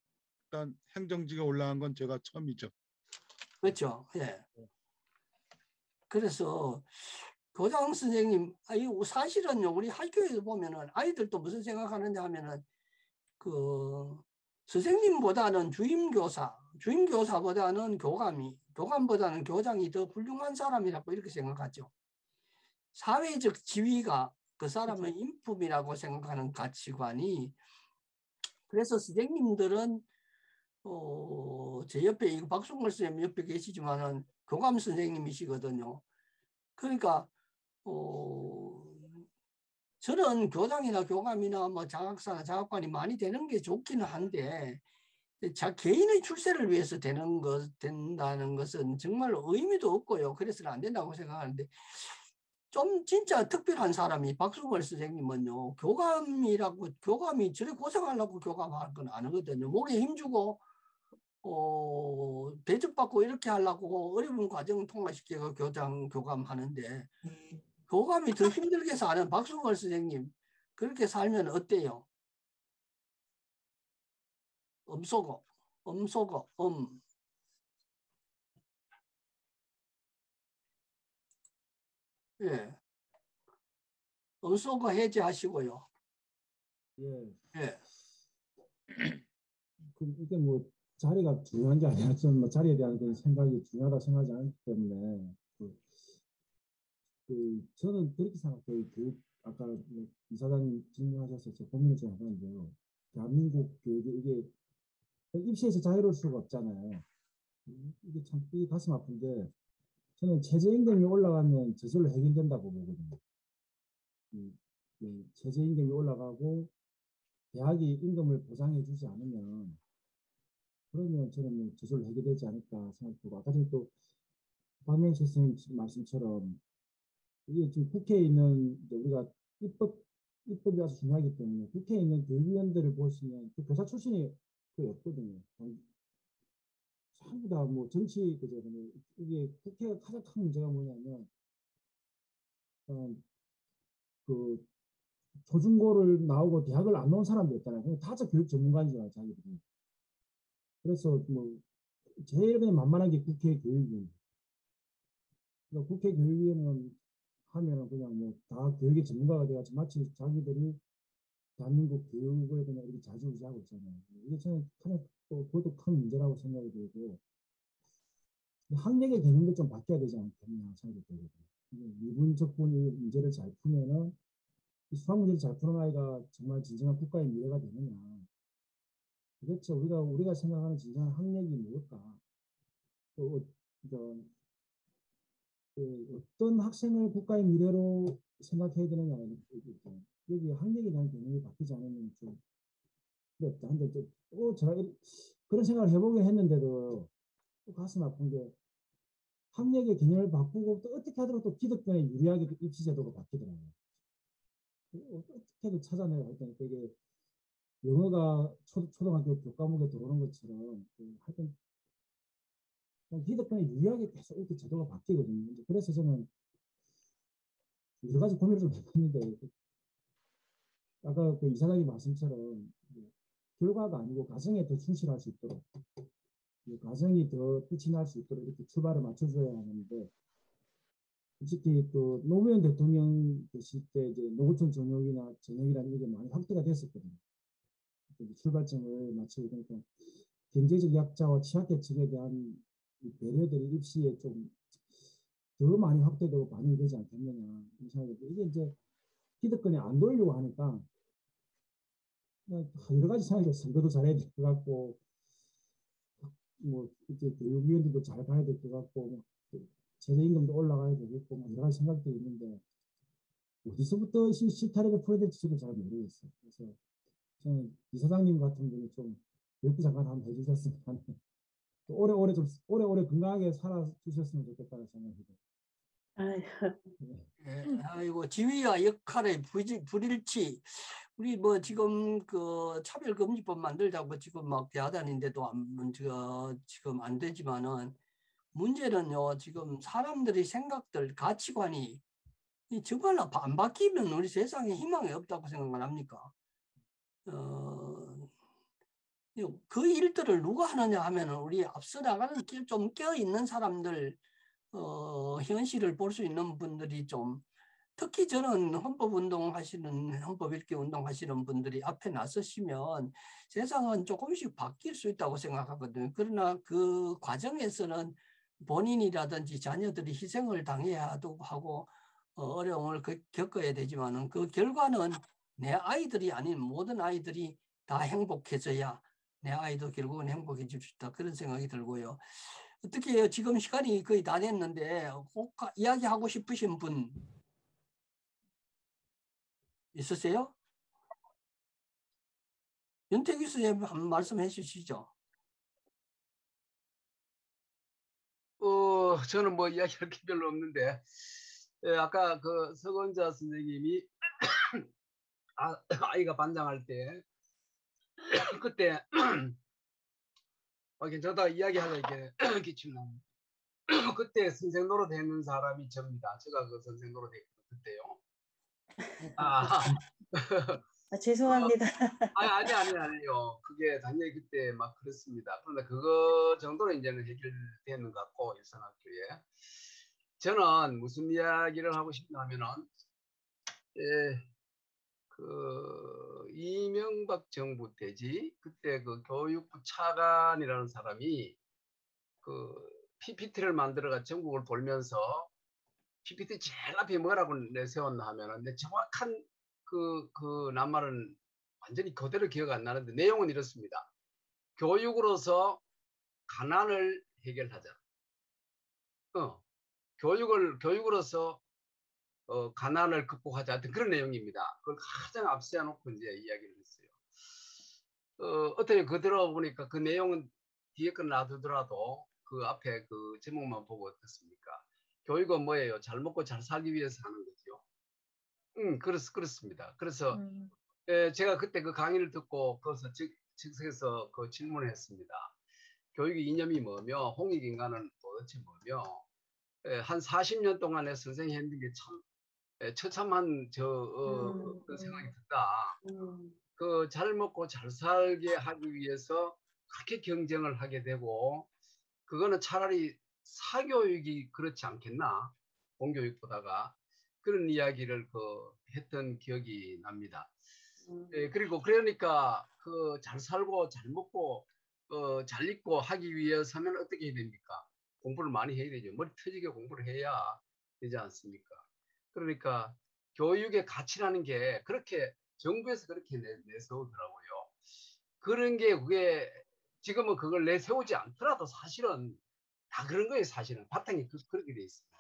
일단 행정직에 올라간 건 제가 처음이죠. 그렇죠. 예. 그래서 교장 선생님, 사실은요, 우리 학교에서 보면은 아이들도 무슨 생각하느냐 하면은 그 선생님보다는 주임교사보다는 교감보다는 교장이 더 훌륭한 사람이라고 이렇게 생각하죠. 사회적 지위가 그 사람의 인품이라고 생각하는 가치관이 그래서 선생님들은 제 옆에 이거 박순걸 선생님 옆에 계시지만은 교감 선생님이시거든요. 그러니까 저는 교장이나 교감이나 뭐 장학사나 장학관이 많이 되는 게 좋기는 한데 개인의 출세를 위해서 된다는 것은 정말 의미도 없고요. 그래서는 안 된다고 생각하는데 좀 진짜 특별한 사람이 박순걸 선생님은요. 교감이 저래 고생하려고 교감할 건 아니거든요. 목에 힘주고 대접받고 이렇게 하려고 어려운 과정을 통과시켜서 교감하는데 교감이 더 힘들게 사는 박순걸 선생님 그렇게 살면 어때요? 예. 음소거 해제하시고요. 예. 예. 이게 뭐 자리가 중요한 게 아니라 좀 자리에 대한 그 생각이 중요하다 생각하지 않기 때문에 저는 그렇게 생각해요. 아까 이사장님 질문하셔서 제 고민을 좀 해봤는데요. 대한민국 교육이 이게 입시에서 자유로울 수가 없잖아요. 이게 참 가슴 아픈데 저는 최저임금이 올라가면 저절로 해결된다고 보거든요. 최저임금이 올라가고 대학이 임금을 보장해 주지 않으면 그러면 저는 저절로 해결되지 않을까 생각하고 아까 전에 또 박명수 선생님 말씀처럼 이게 지금 국회에 있는 우리가 입법이 아주 중요하기 때문에 국회에 있는 교육위원들을 보시면 그 교사 출신이 거의 없거든요. 전부 다 뭐 정치 그죠. 이게 국회가 가장 큰 문제가 뭐냐면 그 초중고를 나오고 대학을 안 나온 사람들 있잖아요. 다 교육 전문가인 줄 알아요, 자기들이. 그래서 뭐 제일 그냥 만만한 게 국회 교육위원. 그러니까 국회 교육위원은 하면은 그냥 뭐 다 교육의 전문가가 돼가지고 마치 자기들이 대한민국 교육을 그냥 이렇게 좌지우지하고 있잖아요. 이게 저는 또 그것도 큰 문제라고 생각이 들고 학력의 개념도 좀 바뀌어야 되지 않겠냐 생각이 들거든요. 미분적분이 문제를 잘 풀면은 이 수학 문제를 잘 푸는 아이가 정말 진정한 국가의 미래가 되느냐. 도대체 우리가 생각하는 진정한 학력이 뭘까? 또 어떤 학생을 국가의 미래로 생각해야 되느냐. 여기 학력에 대한 개념이 바뀌지 않으면 좀 어렵다. 근데 또 제가 그런 생각을 해보긴 했는데도 또 가슴 아픈 게 학력의 개념을 바꾸고 또 어떻게 하더라도 또 기득권에 유리하게 입시 제도가 바뀌더라고요. 어떻게든 찾아내야 할 때는 되게 영어가 초등학교 교과목에 들어오는 것처럼 하여튼 기득권에 유리하게 계속 이렇게 제도가 바뀌거든요. 그래서 저는 여러 가지 고민을 좀 해봤는데 아까 그 이사장님 말씀처럼 결과가 아니고 가정에 더 충실할 수 있도록 가정이 더 빛이 날 수 있도록 이렇게 출발을 맞춰줘야 하는데 솔직히 또 노무현 대통령 계실 때 이제 노구청 전형이라는 게 많이 확대가 됐었거든요. 출발점을 맞추고 그러니까 경제적 약자와 취약계층에 대한 배려들이 입시에 좀 더 많이 확대되고 반영되지 않겠느냐 이게 이제 기득권이 안 돌려고 하니까 여러 가지 생각이 선거도 잘해야 될 것 같고 뭐 이제 교육위원들도 잘 봐야 될 것 같고 최저임금도 올라가야 되겠고 여러 가지 생각들이 있는데 어디서부터 실타래를 풀어야 될지 저도 잘 모르겠어요. 그래서 저는 이사장님 같은 분이 좀 교육부 장관 한번 해주셨으면 하는 오래오래 건강하게 살아주셨으면 좋겠다는 생각이 들어요. 아이고 지위와 역할의 불일치. 우리 뭐 지금 그 차별금지법 만들자고 지금 막 야단인데도 지금 안 되지만은 문제는요. 지금 사람들의 생각들, 가치관이 정말로 안 바뀌면 우리 세상에 희망이 없다고 생각을 합니까? 그 일들을 누가 하느냐 하면은 우리 앞서 나가는 길 좀 껴있는 사람들, 현실을 볼 수 있는 분들이 좀, 특히 저는 헌법 읽기 운동 하시는 분들이 앞에 나서시면 세상은 조금씩 바뀔 수 있다고 생각하거든요. 그러나 그 과정에서는 본인이라든지 자녀들이 희생을 당해야 하고 어려움을 겪어야 되지만은 그 결과는 내 아이들이 아닌 모든 아이들이 다 행복해져야 내 아이도 결국은 행복해질 수 있다. 그런 생각이 들고요. 어떻게 해요? 지금 시간이 거의 다 됐는데 꼭 이야기하고 싶으신 분 있으세요? 윤태규 선생님 한 말씀 해주시죠. 저는 뭐 이야기할 게 별로 없는데 아까 그 서건자 선생님이 아이가 반장할 때 그때 괜찮다 이야기하려니까 기침 나네. 그때 선생 노릇 했는 사람이 접니다. 제가 그 선생 노릇 했거든요. 그때요. 죄송합니다. 아니요. 그게 당연히 그때 막 그렇습니다. 그런데 그거 정도는 이제는 해결되는 것 같고 일산학교에 저는 무슨 이야기를 하고 싶나 하면은 그 이명박 정부 때지 그때 그 교육부 차관이라는 사람이 그 PPT를 만들어가 전국을 돌면서 PPT 제일 앞에 뭐라고 내세웠나 하면은 내 정확한 그 낱말은 완전히 그대로 기억 안 나는데 내용은 이렇습니다. 교육으로서 가난을 해결하자. 교육으로서 가난을 극복하자 하여튼 그런 내용입니다. 그걸 가장 앞세워 놓고 이제 이야기를 했어요. 어떻게 그대로 보니까 그 내용은 뒤에 건 놔두더라도 그 앞에 그 제목만 보고 어떻습니까? 교육은 뭐예요? 잘 먹고 잘 살기 위해서 하는 거죠. 그렇습니다. 그래서 제가 그때 그 강의를 듣고 거기서 즉석에서 그 질문을 했습니다. 교육의 이념이 뭐며 홍익인간은 도대체 뭐며 한 40년 동안에 선생님이 했는 게 참 처참한 그 생각이 든다. 그 잘 먹고 잘 살게 하기 위해서 그렇게 경쟁을 하게 되고 그거는 차라리 사교육이 그렇지 않겠나 공교육보다가 그런 이야기를 했던 기억이 납니다. 예, 그리고 그러니까 그 잘 살고 잘 먹고 잘 입고 하기 위해서는 어떻게 해야 됩니까? 공부를 많이 해야 되죠. 머리 터지게 공부를 해야 되지 않습니까? 그러니까 교육의 가치라는 게 그렇게 정부에서 그렇게 내세우더라고요. 그런 게 그게 지금은 그걸 내세우지 않더라도 사실은 다 그런 거예요. 사실은 바탕이 그렇게 돼 있습니다.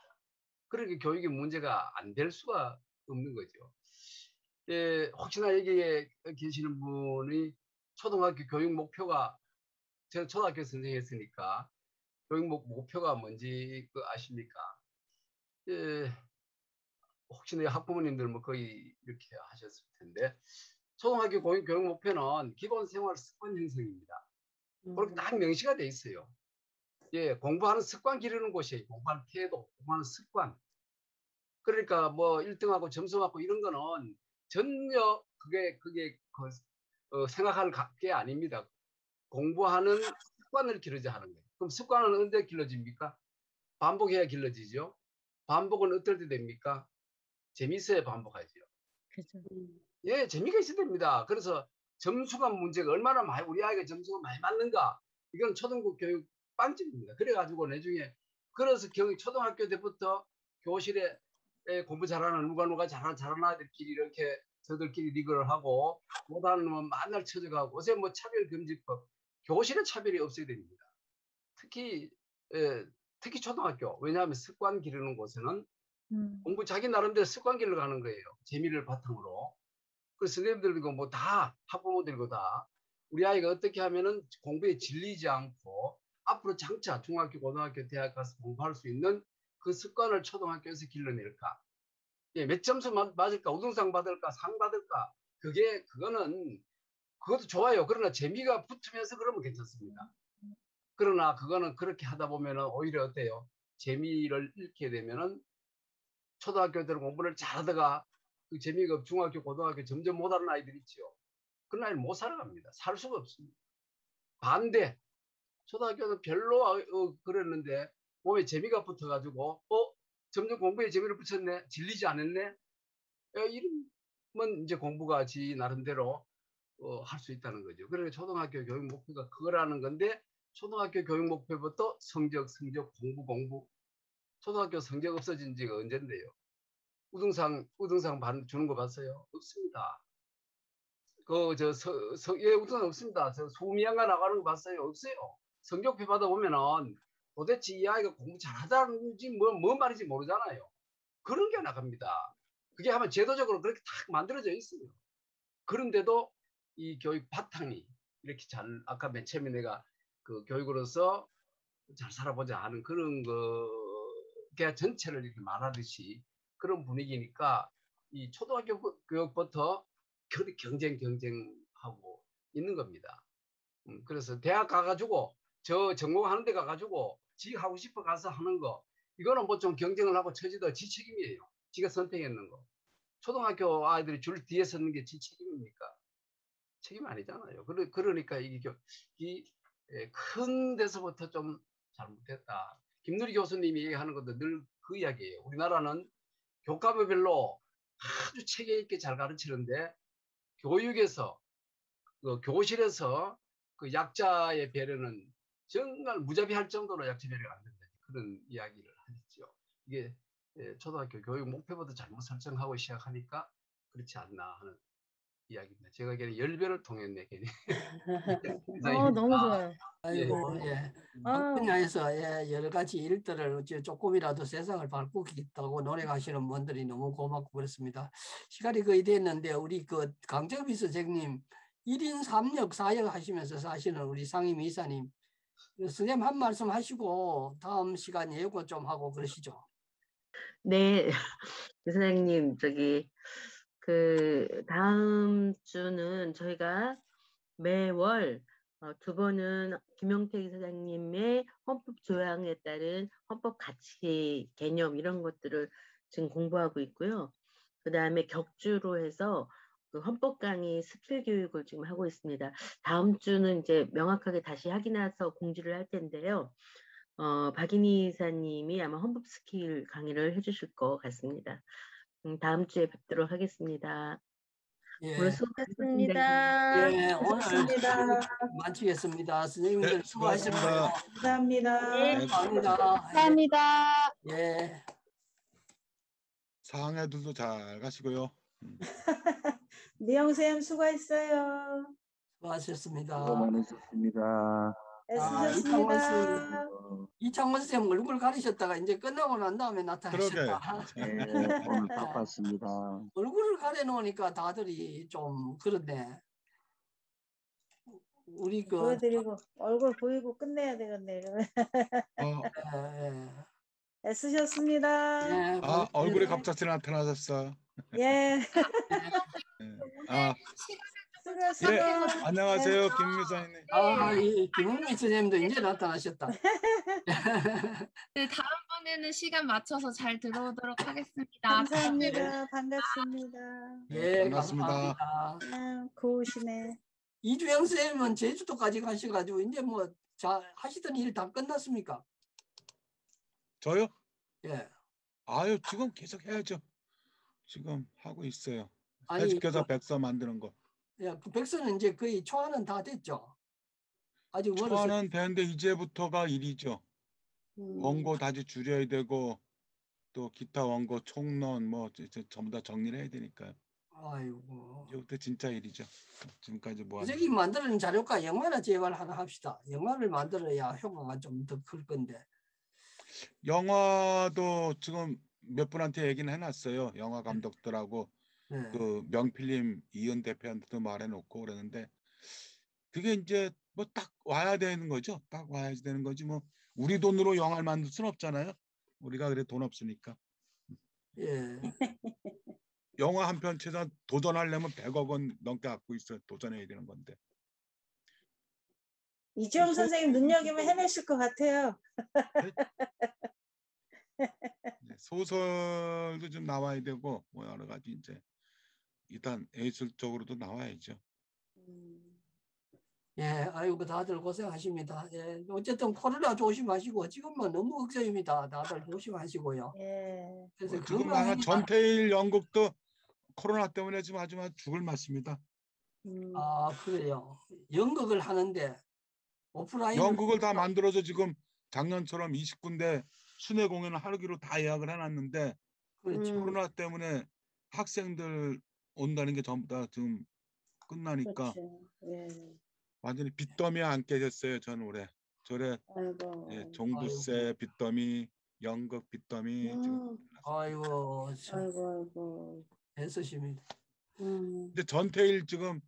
그렇게 교육의 문제가 안 될 수가 없는 거죠. 예, 혹시나 여기에 계시는 분이 초등학교 교육 목표가 제가 초등학교 선생했으니까 교육 목표가 뭔지 아십니까? 예, 혹시나 학부모님들 뭐 거의 이렇게 하셨을 텐데 초등학교 교육 목표는 기본 생활 습관 형성입니다. 그렇게 딱 명시가 돼 있어요. 예, 공부하는 습관 기르는 곳이에요. 공부하는 태도, 공부하는 습관. 그러니까 뭐 1등하고 점수 받고 이런 거는 전혀 그게 생각하는 게 아닙니다. 공부하는 습관을 기르자 하는 거예요. 그럼 습관은 언제 길러집니까? 반복해야 길러지죠. 반복은 어떨 때 됩니까? 재미있어야 반복하죠. 그렇죠. 예, 재미가 있어야 됩니다. 그래서 점수가 문제가 얼마나 많이 우리 아이가 점수가 많이 맞는가? 이건 초등부 교육 빵집입니다. 그래가지고 나중에 그래서 초등학교 때부터 교실에 공부 잘하는 누가 잘하는 아이들끼리 이렇게 저들끼리 리그를 하고 못하는 놈은 만날 쳐져가고 요새 뭐 차별금지법 교실에 차별이 없어야 됩니다. 특히 초등학교 왜냐하면 습관 기르는 곳에는 공부 자기 나름대로 습관 기르가는 거예요. 재미를 바탕으로. 그래서 선생님들도 뭐 다 학부모들고 다 우리 아이가 어떻게 하면은 공부에 질리지 않고 앞으로 장차 중학교, 고등학교, 대학 가서 공부할 수 있는 그 습관을 초등학교에서 길러낼까? 예, 몇 점수 맞을까? 우등상 받을까? 상 받을까? 그것도 좋아요. 그러나 재미가 붙으면서 그러면 괜찮습니다. 그러나 그거는 그렇게 하다 보면은 오히려 어때요? 재미를 잃게 되면은 초등학교 때는 공부를 잘하다가 그 재미가 없 중학교, 고등학교 점점 못하는 아이들 있죠. 그런 아이는 못 살아갑니다. 살 수가 없습니다. 반대. 초등학교는 별로 그랬는데 몸에 재미가 붙어가지고 점점 공부에 재미를 붙였네. 질리지 않았네. 이러면 이제 공부가 지 나름대로 할 수 있다는 거죠. 그러니까 초등학교 교육 목표가 그거라는 건데 초등학교 교육 목표부터 성적, 공부. 초등학교 성적 없어진 지가 언젠데요. 우등상 주는 거 봤어요? 없습니다. 우등상 없습니다. 저 수미양가 나가는 거 봤어요? 없어요. 성적표 받아보면은 도대체 이 아이가 공부 잘하다는지 뭔 말인지 모르잖아요. 그런 게 나갑니다. 그게 아마 제도적으로 그렇게 딱 만들어져 있어요. 그런데도 이 교육 바탕이 이렇게 아까 맨 처음에 내가 그 교육으로서 잘 살아보자 하는 그런 게 전체를 이렇게 말하듯이 그런 분위기니까 이 초등학교 교육부터 경쟁하고 있는 겁니다. 그래서 대학 가가지고 저 전공하는 데 가가지고 지 하고 싶어 가서 하는 거 이거는 뭐 좀 경쟁을 하고 처지도 지 책임이에요. 지가 선택했는 거. 초등학교 아이들이 줄 뒤에 서는 게 지 책임입니까? 책임 아니잖아요. 그러니까 이게 큰 데서부터 좀 잘못했다. 김누리 교수님이 얘기하는 것도 늘 그 이야기예요. 우리나라는 교과별로 아주 체계 있게 잘 가르치는데 교육에서 교실에서 그 약자의 배려는 정말 무자비할 정도로 약자 배려가 안 된다. 그런 이야기를 하죠. 이게 초등학교 교육 목표부터 잘못 설정하고 시작하니까 그렇지 않나 하는 이야기입니다. 제가 걔는 열변을 통했네 괜히. 너무 좋아요. 아이고 예. 한 분야에서 여러 가지 일들을 조금이라도 세상을 바꾸겠다고 노력하시는 분들이 너무 고맙고 그렇습니다. 시간이 거의 됐는데 우리 그 강정비 선생님 1인 3역 4역 하시면서 사시는 우리 상임 이사님 선생님 한 말씀 하시고 다음 시간 예고 좀 하고 그러시죠. 네, 선생님 다음 주는 저희가 매월 두 번은 김용택 이사장님의 헌법 조항에 따른 헌법 가치 개념 이런 것들을 지금 공부하고 있고요. 그 다음에 격주로 해서 그 헌법 강의 스킬 교육을 지금 하고 있습니다. 다음 주는 이제 명확하게 다시 확인해서 공지를 할 텐데요. 박인희 이사님이 아마 헌법 스킬 강의를 해주실 것 같습니다. 다음 주에 뵙도록 하겠습니다. 예. 오늘 수고했습니다. 예, 오늘 수고하셨습니다. 마치겠습니다. 선생님들 네, 수고하셨고요. 감사합니다. 네. 감사합니다. 감사합니다. 예. 상해들도 잘 가시고요. 미영쌤 수고했어요. 수고하셨습니다. 수고 많으셨습니다. 애쓰셨습니다. 이창원 쌤 얼굴 가리셨다가 이제 끝나고 난 다음에 나타나셨다. 네, 오늘 바빴습니다. 얼굴을 가려놓으니까 다들이 좀 그런데 우리 그 보여드리고 얼굴 보이고 끝내야 되겠네. 이러면. 애쓰셨습니다. 예, 아, 얼굴이 갑자기 나타나셨어. 예. 아, 수고. 예, 안녕하세요, 김미사님. 아, 이 김은미 선생님도 이제 나타나셨다. 네, 다음번에는 시간 맞춰서 잘 들어오도록 하겠습니다. 감사합니다. 반갑습니다. 예, 반갑습니다. 감사합니다. 고우시네. 이주영 쌤은 제주도까지 가셔가지고 이제 뭐 하시던 일 다 끝났습니까? 저요? 예. 아유, 지금 계속 해야죠. 지금 하고 있어요. 아니, 해주께서 백서 만드는 거. 예, 그 백서는 이제 거의 초안은 다 됐죠. 아직 멀었어요. 초안은 되는데 이제부터가 일이죠. 원고 다시 줄여야 되고 또 기타 원고 총론 뭐 전부 다 정리를 해야 되니까요. 아이고. 이제부터 진짜 일이죠. 지금까지 뭐 선생님 만드는 자료가 영화나 제발 하나 합시다. 영화를 만들어야 효과가 좀 더 클 건데. 영화도 지금 몇 분한테 얘기는 해놨어요. 영화 감독들하고 네. 그 명필님 이은 대표한테도 말해놓고 그러는데 그게 이제 뭐 딱 와야 되는 거죠. 딱 와야 되는 거지 뭐 우리 돈으로 영화를 만들 수는 없잖아요. 우리가 그래 돈 없으니까. 예. 영화 한 편 최소 도전하려면 100억 원 넘게 갖고 있어야 도전해야 되는 건데. 이주영 선생님 눈여기면 해내실 것 같아요. 소설도 좀 나와야 되고 뭐 여러 가지 이제 일단 예술적으로도 나와야죠. 예, 아이고 다들 고생하십니다. 예, 어쨌든 코로나 조심하시고 지금은 너무 걱정입니다. 다들 조심하시고요. 예. 그래서 지금 아마 전태일 연극도 코로나 때문에 지금 아주 죽을 맛입니다. 아 그래요. 연극을 하는데 오프라인 연극을 다 만들어서 지금 작년처럼 20군데 순회 공연을 하기로 다 예약을 해놨는데 그렇죠. 코로나 때문에 학생들 온다는 게 전부 다 지금 끝나니까 그렇죠. 예. 완전히 빚더미에 안 깨졌어요. 전 올해 저래 아이고. 예, 종부세 빚더미, 연극 빚더미 지금. 아이고 아이고. 애쓰십니다. 근데 전태일 지금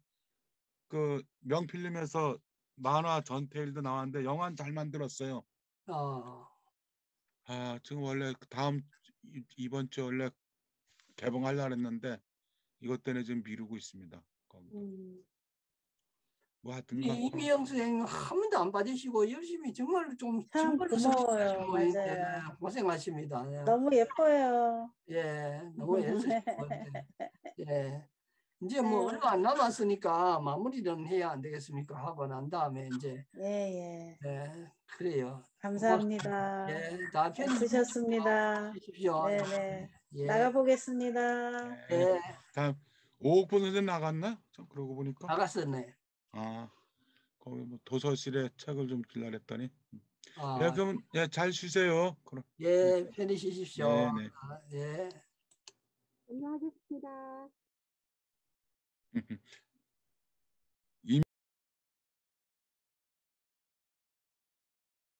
그 명필님에서 만화 전태일도 나왔는데 영화는 잘 만들었어요. 아 지금 원래 다음 이번 주 원래 개봉하려고 했는데 이것 때문에 지금 미루고 있습니다. 뭐 하여튼 이미영 선생님 한 번도 안 빠지시고 열심히 정말 좀 참 고마워요. 분인데 맞아요. 고생하십니다. 예. 너무 예뻐요. 예, 너무 애쓰시고 예. 이제 뭐 얼마 안 남았으니까 마무리는 해야 안 되겠습니까? 하고 난 다음에 이제 예. 그래요. 감사합니다. 예, 다 편히 애쓰셨습니다. 주십시오. 네네. 예. 나가보겠습니다. 예. 다음 오옥분 선생 나갔나? 저 그러고 보니까 나갔었네. 아 거기 뭐 도서실에 책을 좀 빌려 했더니. 아, 네, 그럼 예, 잘 쉬세요. 그럼. 예, 편히 쉬십시오. 네. 예. 안녕하겠습니다.